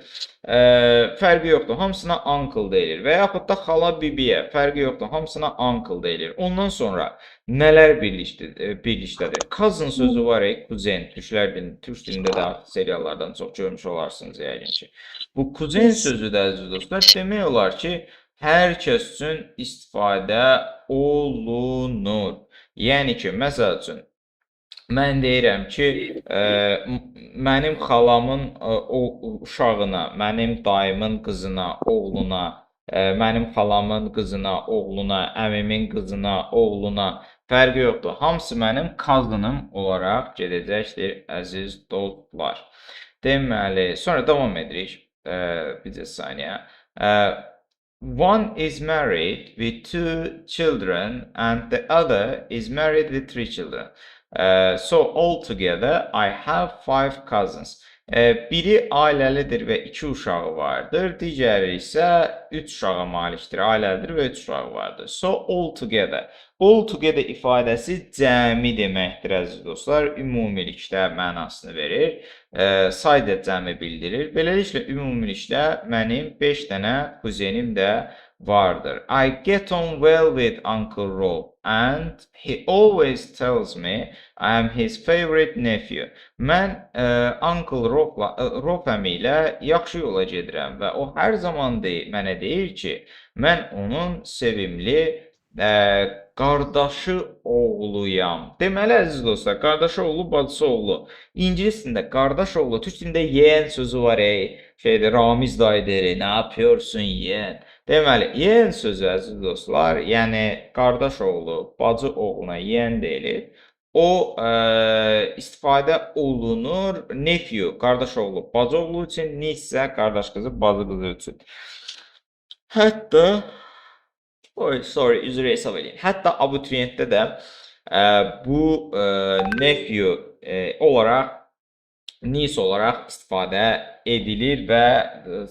fərqi yoxdur. Hamısına uncle deyilir. Və yaxud da xala, bibiyə fərqi yoxdur. Hamısına uncle deyilir. Ondan sonra nələr birlikdədir? Cousin sözü var, kuzen. Türk dilində də seriallardan çox görmüş olarsınız yəqin ki. Bu kuzen sözü də əziz dostlar, demək olar ki, hər kəs üçün istifadə olunur. Yəni ki, məsəl üçün, mən deyirəm ki, mənim xalamın uşağına, mənim dayımın qızına, oğluna, mənim xalamın qızına, oğluna, əmimin qızına, oğluna fərqi yoxdur. Hamısı mənim cousinım olaraq gedəcəkdir, əziz dostlar. Deməli, sonra davam edirik. Bir saniyə. One is married with 2 children and the other is married with 3 children. So altogether I have 5 cousins. Biri ailəlidir və 2 uşağı vardır. Digəri isə 3 uşağa malikdir, ailəlidir və 3 uşağı vardır. So altogether All together ifadəsi cəmi deməkdir, əziz dostlar. Ümumilikdə mənasını verir. Sayda cəmi bildirir. Beləliklə, ümumilikdə mənim 5 dənə kuzenim də vardır. I get on well with Uncle Rob and he always tells me I am his favorite nephew. Mən Uncle Rob əmi ilə yaxşı yola gedirəm və o hər zaman mənə deyir ki, mən onun sevimli qardaşı oğluyam. Deməli, əziz dostlar, qardaşı oğlu, bacısı oğlu. İngilis dilində qardaş oğlu, türk dilində yeğen sözü var. Ramiz dayı deyir, nə yapıyorsun yeğen? Deməli, yeğen sözü, əziz dostlar, yəni qardaş oğlu, bacı oğluna yeğen deyilir. O istifadə olunur nephew, qardaş oğlu, bacı oğlu üçün, niece isə qardaş qızı, bacı qızı üçün. Hətta üzr hesab edin. Hətta abituriyentdə də bu nephew olaraq, niece olaraq istifadə edilir və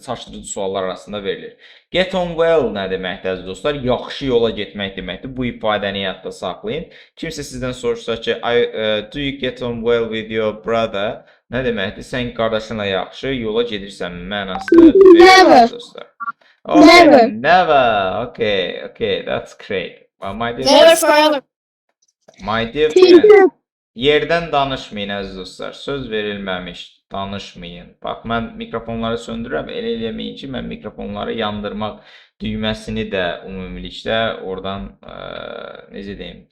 çaşdırıcı suallar arasında verilir. Get on well nə deməkdir, əziz dostlar? Yaxşı yola getmək deməkdir. Bu ifadəni yadda saxlayın. Kimsə sizdən soruşsa ki, do you get on well with your brother? Nə deməkdir? Sən qardaşınla yaxşı yola gedirsən mənasını verir, dostlar. Okay, never. Okay, that's great. Well, Never forever. My dear friend, yerdən danışmayın, əziz dostlar. Söz verilməmiş, danışmayın. Bax, mən mikrofonları söndürürəm, elə eləməyin ki, mən mikrofonları yandırmaq düyməsini də ümumilikdə oradan, necə deyim,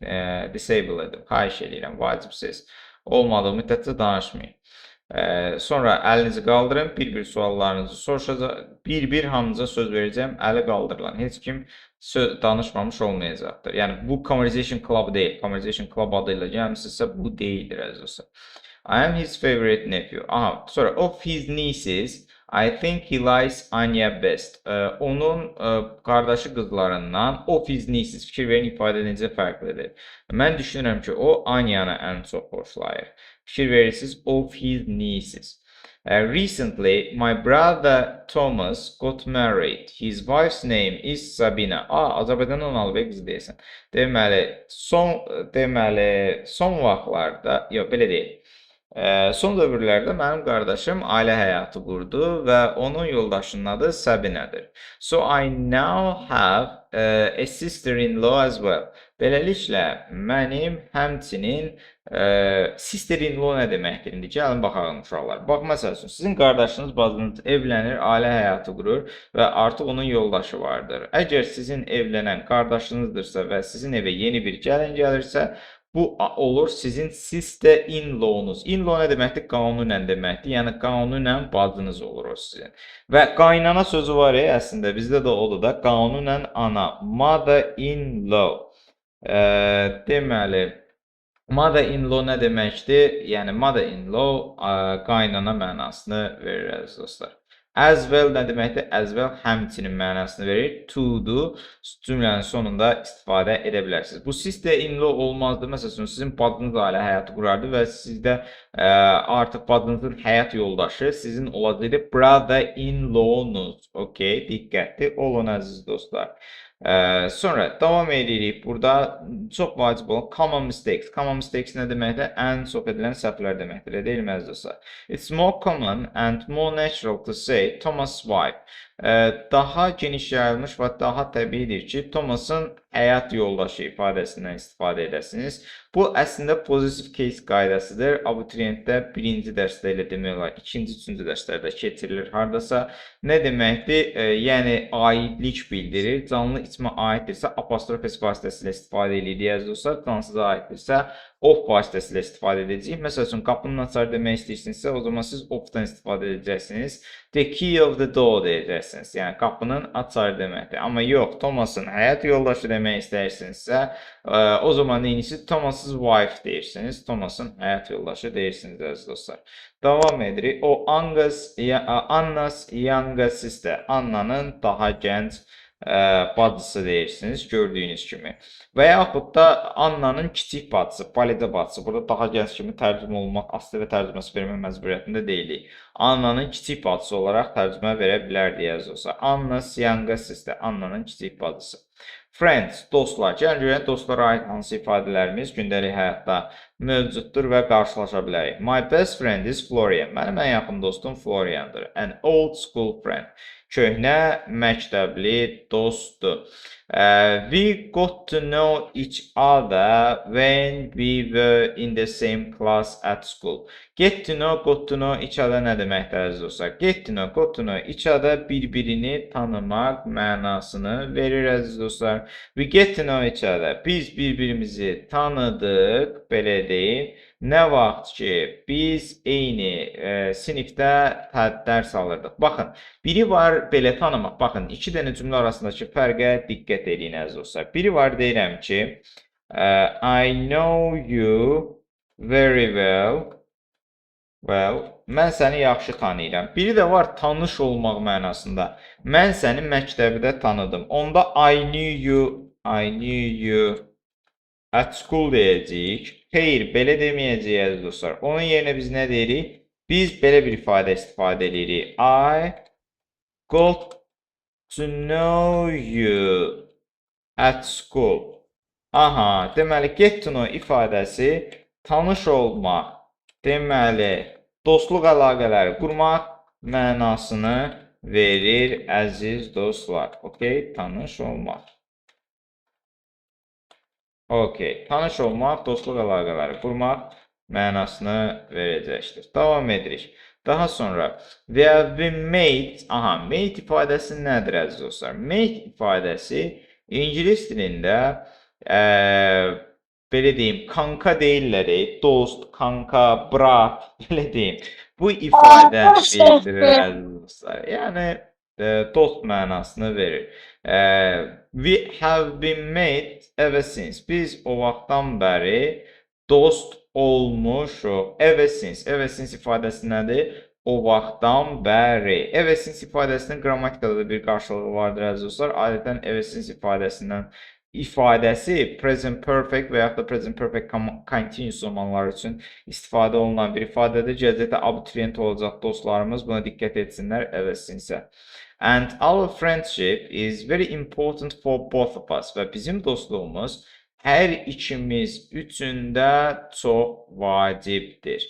disable edim. Xahiş edirəm, vacibsiz. Olmadığı müddətcə danışmayın. Sonra əlinizi qaldırın, bir-bir suallarınızı soruşacaq, bir-bir hamınıza söz verəcəm, əli qaldırılan. Heç kim danışmamış olmayacaqdır. Yəni, bu Conversation Club deyil. Conversation Club adıyla gəlmişsinizsə, bu deyildir, əziz dostlar. I am his favorite nephew. Aha, sonra, of his nieces, I think he likes Anya best. Onun qardaşı qızlarından, of his nieces, fikir verin ifadə necə fərqlidir. Mən düşünürəm ki, o Anyanı ən çox xoşlayır. Fikir verirsiniz, of his nieces. Recently, my brother Thomas got married. His wife's name is Sabina. Azərbaycandan alıb qız deyəsən. Deməli, son vaxtlarda, yox, belə deyil. Son dövrlərdə mənim qardaşım ailə həyatı qurdu və onun yoldaşının adı Sabinədir. So I now have a sister-in-law as well. Beləliklə, mənim həmçinin sister-in-law nə deməkdir? İndi gəlin baxalım uşaqlar. Bax, məsəl üçün, sizin qardaşınız, bacınız evlənir, ailə həyatı qurur və artıq onun yoldaşı vardır. Əgər sizin evlənən qardaşınızdırsa və sizin evə yeni bir gəlin gəlirsə, bu olur sizin sister-in-law'unuz. In-law nə deməkdir? Qanunən deməkdir. Yəni, qanunən bacınız olur o sizin. Və qaynana sözü var əslində, bizdə də odur da, qanunən ana, mother-in-law. Deməli, mother-in-law nə deməkdir? Yəni, mother-in-law qaynana mənasını verir, əziz dostlar. As well nə deməkdir? As well həmçinin mənasını verir. To-do cümlənin sonunda istifadə edə bilərsiniz. Bu sister-in-law olmazdı. Məsələn, sizin bacınız ailə həyatı qurardı və sizdə artıq bacınızın həyat yoldaşı sizin olacaqdı brother-in-law'unuz. Okay, diqqətli olun əziz dostlar. Sonra davam edirik. Burada çox vacib olan common mistakes. Common mistakes nə deməkdir? Ən çox edilən səhvlər deməkdir. Deyil mi əziz dostlar? It's more common and more natural to say Thomas' wife. Daha geniş yayılmış və daha təbiidir ki, Thomas'ın həyat yoldaşı ifadəsindən istifadə edəsiniz. Bu əslində positive case qaydasıdır. Abituriyentdə birinci dərsdə elə demək olar, ikinci, üçüncü dərslərdə keçirilir hardasa. Nə deməkdir? Yəni, aidlik bildirir. Canlı ismə aiddirsə, apostrof s vasitəsilə istifadə edirik, əziz dostlar. Cansıza aiddirsə, of vasitəsilə istifadə edəcəyik. Məsəl üçün, qapının açarı demək istəyirsinizsə, o zaman siz of-dan istifadə edəcəksiniz. The key of the door deyəcəksiniz. Yəni, qapının açarı deməkdir. Amma yox, Thomas'ın həyat yoldaşı demək istəyirsinizsə, o zaman neyiniz? Thomas's wife deyirsiniz. Thomas'ın həyat yoldaşı deyirsiniz, əziz dostlar. Davam edirik. O, Anna's younger sister. Anna'nın daha gənc bacısı deyirsiniz, gördüyünüz kimi. Və yaxud da Anna'nın kiçik bacısı, Palidə bacısı. Burada daha gənc kimi tərcümə olmaq, asli və tərcüməsi vermək məcburiyyətində deyilik. Anna'nın kiçik bacısı olaraq tərcümə verə bilər deyə yazılsa. Anna's younger sister, Anna'nın kiçik bacısı. Friends, dostlar. Gəlin görək dostlara aid hansı ifadələrimiz gündəlik həyatda mövcuddur və qarşılaşa bilərik. My best friend is Florian. Mənim ən yaxın dostum Floriandır. An old school friend. Köhnə məktəbli dostdur. We got to know each other when we were in the same class at school. Get to know, got to know each other nə deməkdir əziz dostlar? Get to know, got to know each other bir-birini tanımaq mənasını verir əziz dostlar. We get to know each other. Biz bir-birimizi tanıdıq, belə deyim. Nə vaxt ki, biz eyni sinifdə dərs alırdıq. Baxın, biri var belə tanımaq. Baxın, iki dənə cümlə arasındakı fərqə diqqət edin əziz dostlar. Biri var deyirəm ki, I know you very well. Mən səni yaxşı tanıyıram. Biri də var tanış olmaq mənasında. Mən səni məktəbdə tanıdım. Onda I knew you at school deyəcəyik. Xeyr, belə deməyəcəyik dostlar. Onun yerinə biz nə deyirik? Biz belə bir ifadə istifadə edirik. I got to know you at school. Aha, deməli get to know ifadəsi tanış olmaq, deməli dostluq əlaqələri qurmaq mənasını verir əziz dostlar. Okay, tanış olmaq. Okay, tanış olmaq, dostluq əlaqələri qurmaq mənasını verəcəkdir. Davam edirik. Daha sonra we have been made. Aha, made ifadəsi nədir əziz dostlar? Made ifadəsi İngilis dilində belə deyim, kanka deyirlər, dost, kanka, brat, belə deyim. Bu ifadə bildirir əziz dostlar. Yəni dost mənasını verir. We have been made ever since. Biz o vaxtdan bəri dost olmuşuq. Ever since. Ever since ifadəsi nədir? O vaxtdan bəri. Ever since ifadəsinin qrammatikada da bir qarşılığı vardır əziz dostlar. Adətən ever since ifadəsi present perfect və yaxud da present perfect continuous zamanlar üçün istifadə olunan bir ifadədir. Gələcəkdə abituriyent olacaq dostlarımız buna diqqət etsinlər ever since-ə. And our friendship is very important for both of us. Və bizim dostluğumuz hər ikimiz üçün də çox vacibdir.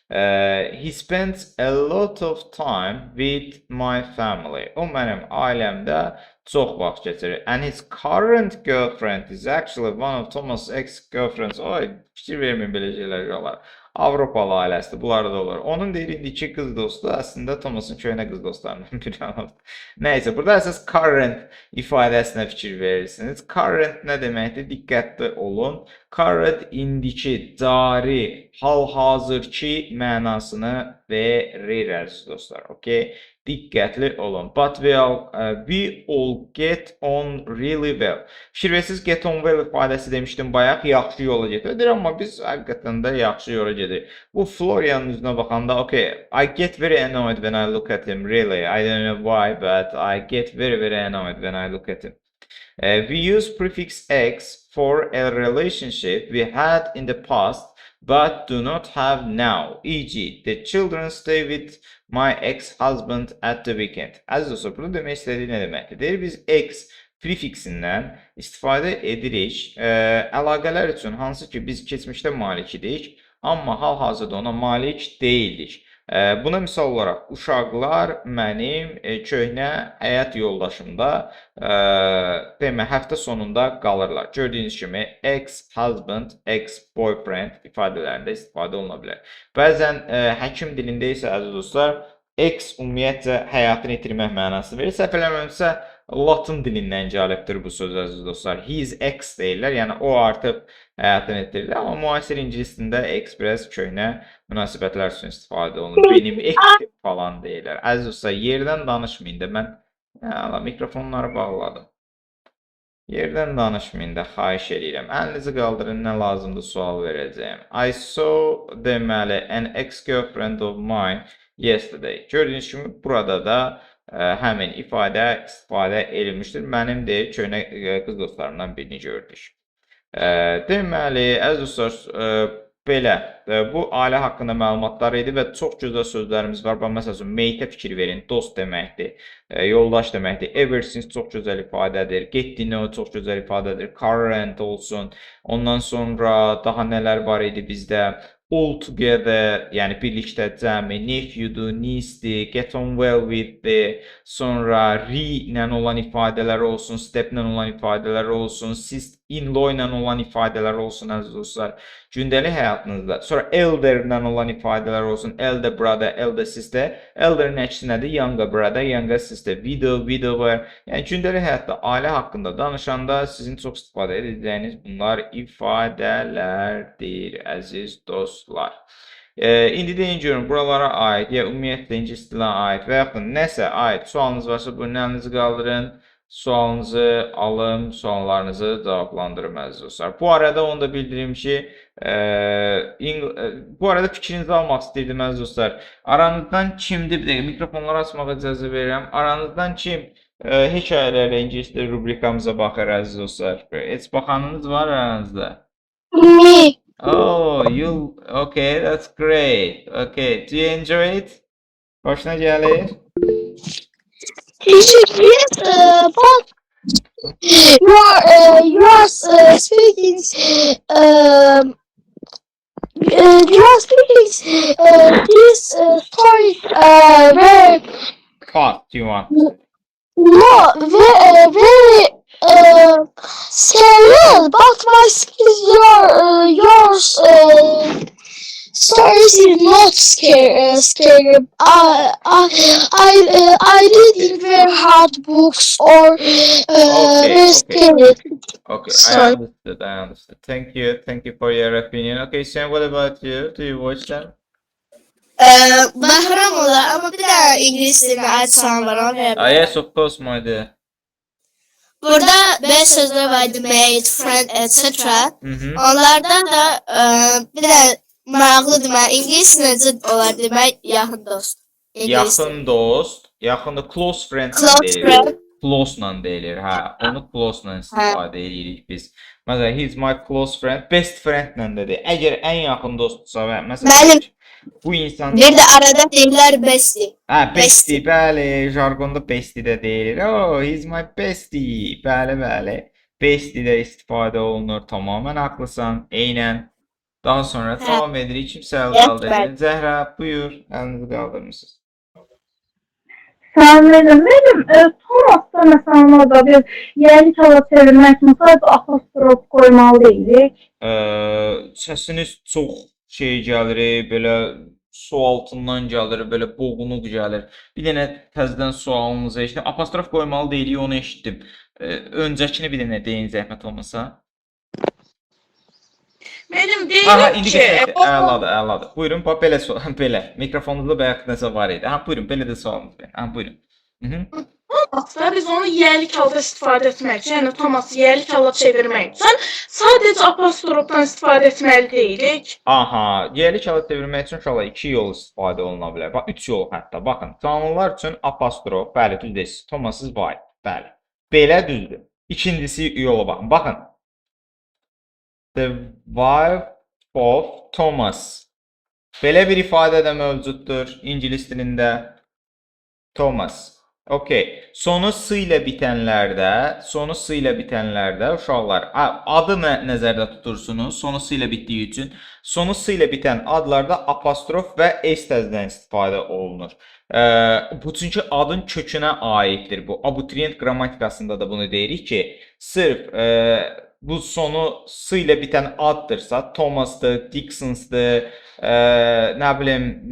He spends a lot of time with my family. O mənim ailəmdə çox vaxt keçirir. And his current girlfriend is actually one of Thomas' ex-girlfriends. Oy, fikir verməyin belə şeylər qalar. Avropalı ailəsi, bunlar da olur. Onun deyir, indiki qız dostu əslində Thomas'ın köhnə qız dostlarından biri olur. Nəysə, burada əsas current ifadəsinə fikir verirsiniz. Current nə deməkdir? Diqqətli olun. Current indiki, cari, hal-hazırki mənasını verir əziz dostlar. Okay? Diqqətli olun. But we all get on really well. Fikir verirsiniz, get on well ifadəsi demişdim bayaq, yaxşı yola gedir. Amma biz həqiqətən də yaxşı yola gedirik. Bu Florian'ın üzünə baxanda, okay, I get very annoyed when I look at him, really. I don't know why, but I get very annoyed when I look at him. We use prefix X for a relationship we had in the past, but do not have now. E.g. The children stay with my ex-husband at the weekend. Əziz dostlar, burada demək istədiyi nə deməkdir? Deyir, biz X prefiksindən istifadə edirik əlaqələr üçün, hansı ki biz keçmişdə malik idik, amma hal-hazırda ona malik deyildik. Buna misal olaraq, uşaqlar mənim köhnə həyat yoldaşımda həftə sonunda qalırlar. Gördüyünüz kimi, ex-husband, ex-boyfriend ifadələrində istifadə oluna bilər. Bəzən həkim dilində isə, əziz dostlar, ex ümumiyyətcə həyatını itirmək mənasını verir. Səhv eləmirəmsə, Latın dilindən gəlibdir bu söz əziz dostlar. His ex deyirlər, yəni o artıq həyatını itirir. Amma müasir ingilis dilində ex biraz köhnə münasibətlər üçün istifadə olunur. Benim ex falan deyirlər. Əziz dostlar, yerdən danışmayın da mən mikrofonları bağladım. Yerdən danışmayın da xahiş edirəm. Əlinizi qaldırın, nə lazımdır sual verəcəyim. I saw deməli an ex-girlfriend of mine yesterday. Gördüyünüz kimi burada da həmin ifadə istifadə edilmişdir. Mənim də köhnə qız dostlarımdan birini gördük. Deməli, əziz dostlar, belə. Bu ailə haqqında məlumatlar idi və çox gözəl sözlərimiz var. Bax, məsəl üçün, mate-ə fikir verin, dost deməkdir, yoldaş deməkdir. Ever since çox gözəl ifadədir. Get to know çox gözəl ifadədir. Current olsun. Ondan sonra daha nələr var idi bizdə? All together, yəni birlikdə cəmi, nephew-dur, niece-dir, get on well with-dir, sonra re ilə olan ifadələr olsun, step ilə olan ifadələr olsun, in-law ilə olan ifadələr olsun, əziz dostlar, gündəlik həyatınızda. Sonra elder ilə olan ifadələr olsun, elder brother, elder sister, elder-in əksi nədir? Younger brother, younger sister, widow, widower. Yəni gündəlik həyatda ailə haqqında danışanda sizin çox istifadə edəcəyiniz bunlar ifadələrdir, əziz dostlar. İndi deyin görün, buralara aid, ya ümumiyyətlə ingilis dilinə aid və yaxud nəsə aid sualınız varsa, buyurun əlinizi qaldırın, sualınızı alım, suallarınızı cavablandırın, əziz dostlar. Bu arada onu da bildirim ki, bu arada fikrinizi almaq istəyirdim, əziz dostlar. Aranızdan kimdir, bir dəqiqə mikrofonları açmağa icazə verirəm. Aranızdan kim hekayələrlə ingilis dili rubrikamıza baxır, əziz dostlar? Heç baxanınız var aranızda? Me. Oh, okay, that's great. Okay, do you enjoy it? Hoşuna gəlir? Yes, but you are speaking. You are speaking this story very Cut, do you want? no very scary, but my skills yours stories is not scary. I read in very hard books or very scary. Okay, Sorry. I understood. Thank you for your opinion. Okay, Sam, what about you? Do you watch them? Bahram olar ama bir daha İngiliz dilini açsam var ona. Yes, of course, my dear. Burada 5 sözler vardı, mate, friend, etc. Onlardan da bir de maraqlıdır. Mən İngilis necə olar demək, yaxın dost. Yaxın dost, yaxın close friend Close friend. Close-la deyilir, hə. Onu close-la istifadə edirik biz. Məsələn, he's my close friend, best friend-lə də deyil. Əgər ən yaxın dostdursa və məsələn, bu insan... Bir də arada deyirlər bestie. Hə, bestie, bəli, jargonda bestie də deyilir. Oh, he's my bestie, bəli, bəli. Bestie də istifadə olunur, tamamən haqlısan, eynən. Daha sonra davam edirik, kimsə əl qaldırır. Zəhra, buyur, əlinizi qaldırmışsınız. Salam benim Toros'ta mesela da bir yerli kala çevirmek için sadece apostrof koymalı değilik. Səsiniz çox gəlir, belə su altından gəlir, belə boğunuq gəlir. Bir dənə təzədən sualınızı eşitdim. Apostrof qoymalı deyilik, onu eşitdim. Öncəkini bir dənə deyin, zəhmət olmasa. Benim değilim ki. Əladır. Buyurun, belə sual, belə. Mikrofonunuzda bayaq nəsə var idi. Buyurun, belə də sualınız verin. Buyurun. Aslında biz onu yerlik halda istifadə etmək üçün, yəni Thomas'ı yerlik halda çevirmək üçün sadəcə apostrofdan istifadə etməli deyilik. Yerlik halda çevirmək üçün uşaqlar 2 yol istifadə oluna bilər. Bax, 3 yol hətta. Baxın, canlılar üçün apostrof, bəli, düzdür. Thomas'ız var, bəli. Belə düzdür. İkincisi yola baxın. Baxın. The wife of Thomas. Belə bir ifadə də mövcuddur ingilis dilində. Thomas. Okay. Sonu s ilə bitənlərdə uşaqlar adı nəzərdə tutursunuz. Sonu s ilə bitdiyi üçün. Sonu s ilə bitən adlarda apostrof və s təzdən istifadə olunur. Bu çünki adın kökünə aiddir bu. Abituriyent qrammatikasında da bunu deyirik ki, sırf bu sonu s ilə bitən addırsa, Thomas'dır, Dixons'dır, nə bilim,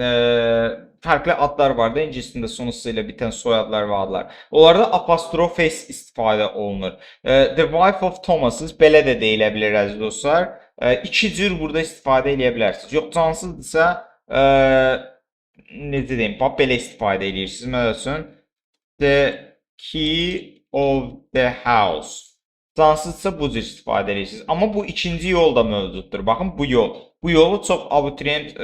fərqli adlar var da ingiliscəsində sonu s ilə bitən soyadlar və adlar. Onlarda apostrof s istifadə olunur. The wife of Thomas'ız belə də deyilə bilər, əziz dostlar. 2 cür burada istifadə edə bilərsiniz. Yox, cansızdırsa, necə deyim, belə istifadə edirsiniz. Məsələn, the key of the house. Cansızsa bu cür istifadə edirsiniz. Amma bu ikinci yol da mövcuddur. Baxın, bu yol. Bu yolu çox abituriyent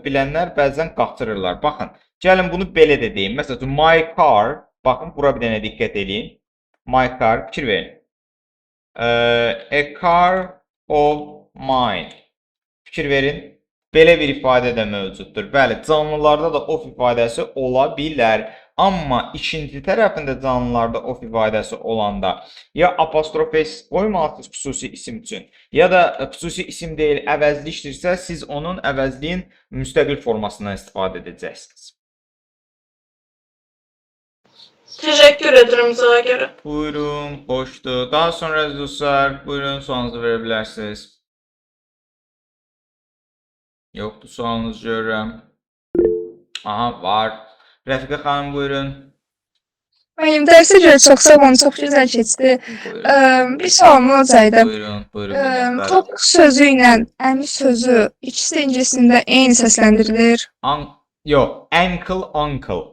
bilənlər bəzən qaçırırlar. Baxın, gəlin bunu belə də deyim. Məsələn, my car. Baxın, bura bir dənə diqqət edin. My car, fikir verin. A car of mine. Fikir verin. Belə bir ifadə də mövcuddur. Bəli, canlılarda da of ifadəsi ola bilər. Amma ikinci tərəfində canlılarda of ifadəsi olanda ya apostrof s qoymalısınız xüsusi isim üçün, ya da xüsusi isim deyil, əvəzlikdirsə, siz onun əvəzliyin müstəqil formasından istifadə edəcəksiniz. Təşəkkür edirəm Zagirə. Buyurun, xoşdur. Daha sonra dostlar, buyurun sualınızı verə bilərsiniz. Yoxdur sualınızı görürəm. Aha, var. Rəfiqə xanım, buyurun. Mənim dərsə görə çox sağ olun, çox gözəl keçdi. Buyurun, Bir sualım olacaqdı. buyurun. Topuq sözü ilə əmi sözü ikisi də ingiliscəsində eyni səsləndirilir. Yox, ankle, uncle.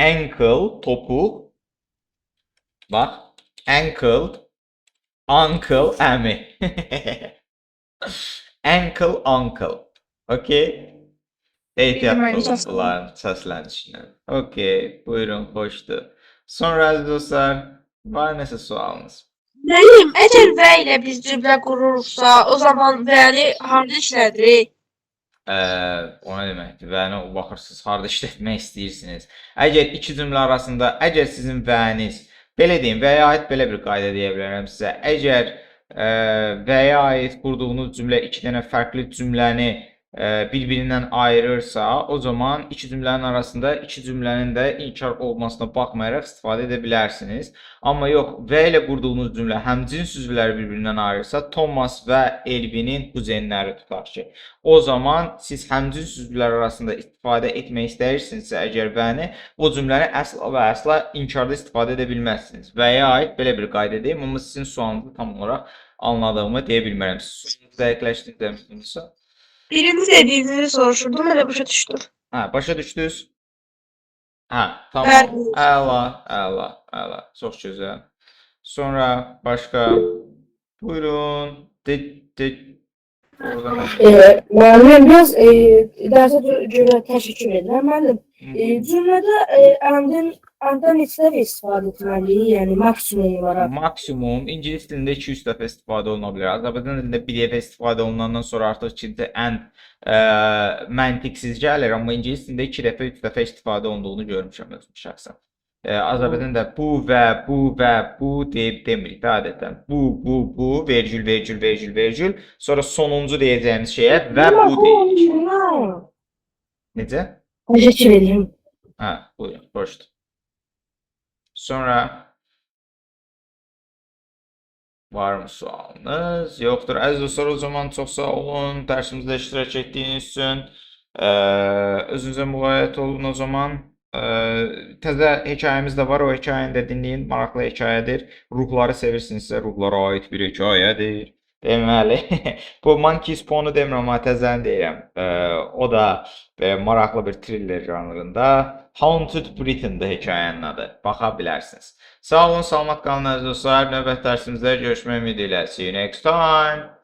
Ankle, topuq. Bax, ankle, uncle, əmi. Ankle, uncle. Okay? Ehtiyatlı olun bunların səslənişinə. Okay, buyurun, xoşdur. Sonra əziz dostlar, var nəsə sualınız? Müəllim, əgər və ilə biz cümlə qurursa, o zaman vəni harda işlədirik? O nə deməkdir? Vəni baxırsınız, harda işlətmək istəyirsiniz. Əgər iki cümlə arasında, əgər sizin vəniz, belə deyim, vəyə aid belə bir qayda deyə bilərəm sizə. Əgər vəyə aid qurduğunuz cümlə iki dənə fərqli cümləni bir-birindən ayırırsa, o zaman iki cümlənin arasında iki cümlənin də inkar olmasına baxmayaraq istifadə edə bilərsiniz. Amma yox, və ilə qurduğunuz cümlə həmcins üzvləri bir-birindən ayırırsa, Thomas və Elvinin kuzenləri tutaq ki, o zaman siz həmcins üzvlər arasında istifadə etmək istəyirsinizsə, əgər vəni, o cümləni əsla və əsla inkarda istifadə edə bilməzsiniz. Vəyə aid belə bir qayda deyim, amma sizin sualınızı tam olaraq anladığımı deyə bilmərəm. Siz sualınızı dəqiqləşdirdinizsə? Birinci dediyinizi soruşurdum, elə başa düşdüm. Hə, başa düşdünüz? Hə, tamam. Əla. Çox gözəl. Sonra başqa. Buyurun. Oradan. Müəllim, biraz dərsə görə təşəkkür edirəm. Müəllim, cümlədə anda neçə dəfə istifadə etməliyik, yəni maksimum olaraq? Maksimum ingilis dilində 200 dəfə istifadə oluna bilər. Azərbaycan dilində bir dəfə istifadə olunandan sonra artıq ikinci ən məntiqsiz gəlir, amma ingilis dilində 2 dəfə, 3 dəfə istifadə olunduğunu görmüşəm özüm şəxsən. Azərbaycanda bu və bu deyib demirik də adətən. Bu, vergül, sonra sonuncu deyəcəyimiz şeyə və bu deyirik. Necə? Təşəkkür edirəm. Hə, buyurun, xoşdur. Sonra varmı sualınız? Yoxdur. Əziz dostlar, o zaman çox sağ olun dərsimizdə iştirak etdiyiniz üçün. Özünüzə müğayət olun o zaman. Təzə hekayəmiz də var, o hekayəni də dinləyin. Maraqlı hekayədir. Ruhları sevirsinizsə, ruhlara aid bir hekayədir. Deməli, bu Monkey's Paw-nu demirəm, amma təzəni deyirəm. O da maraqlı bir thriller janrında. Haunted Britain'da hekayənin adı. Baxa bilərsiniz. Sağ olun, salamat qalın əziz dostlar. Növbət dərsimizdə görüşmək ümidi ilə. See you next time.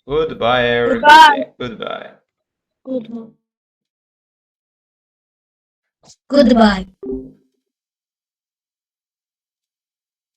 Goodbye everybody. Goodbye. Goodbye.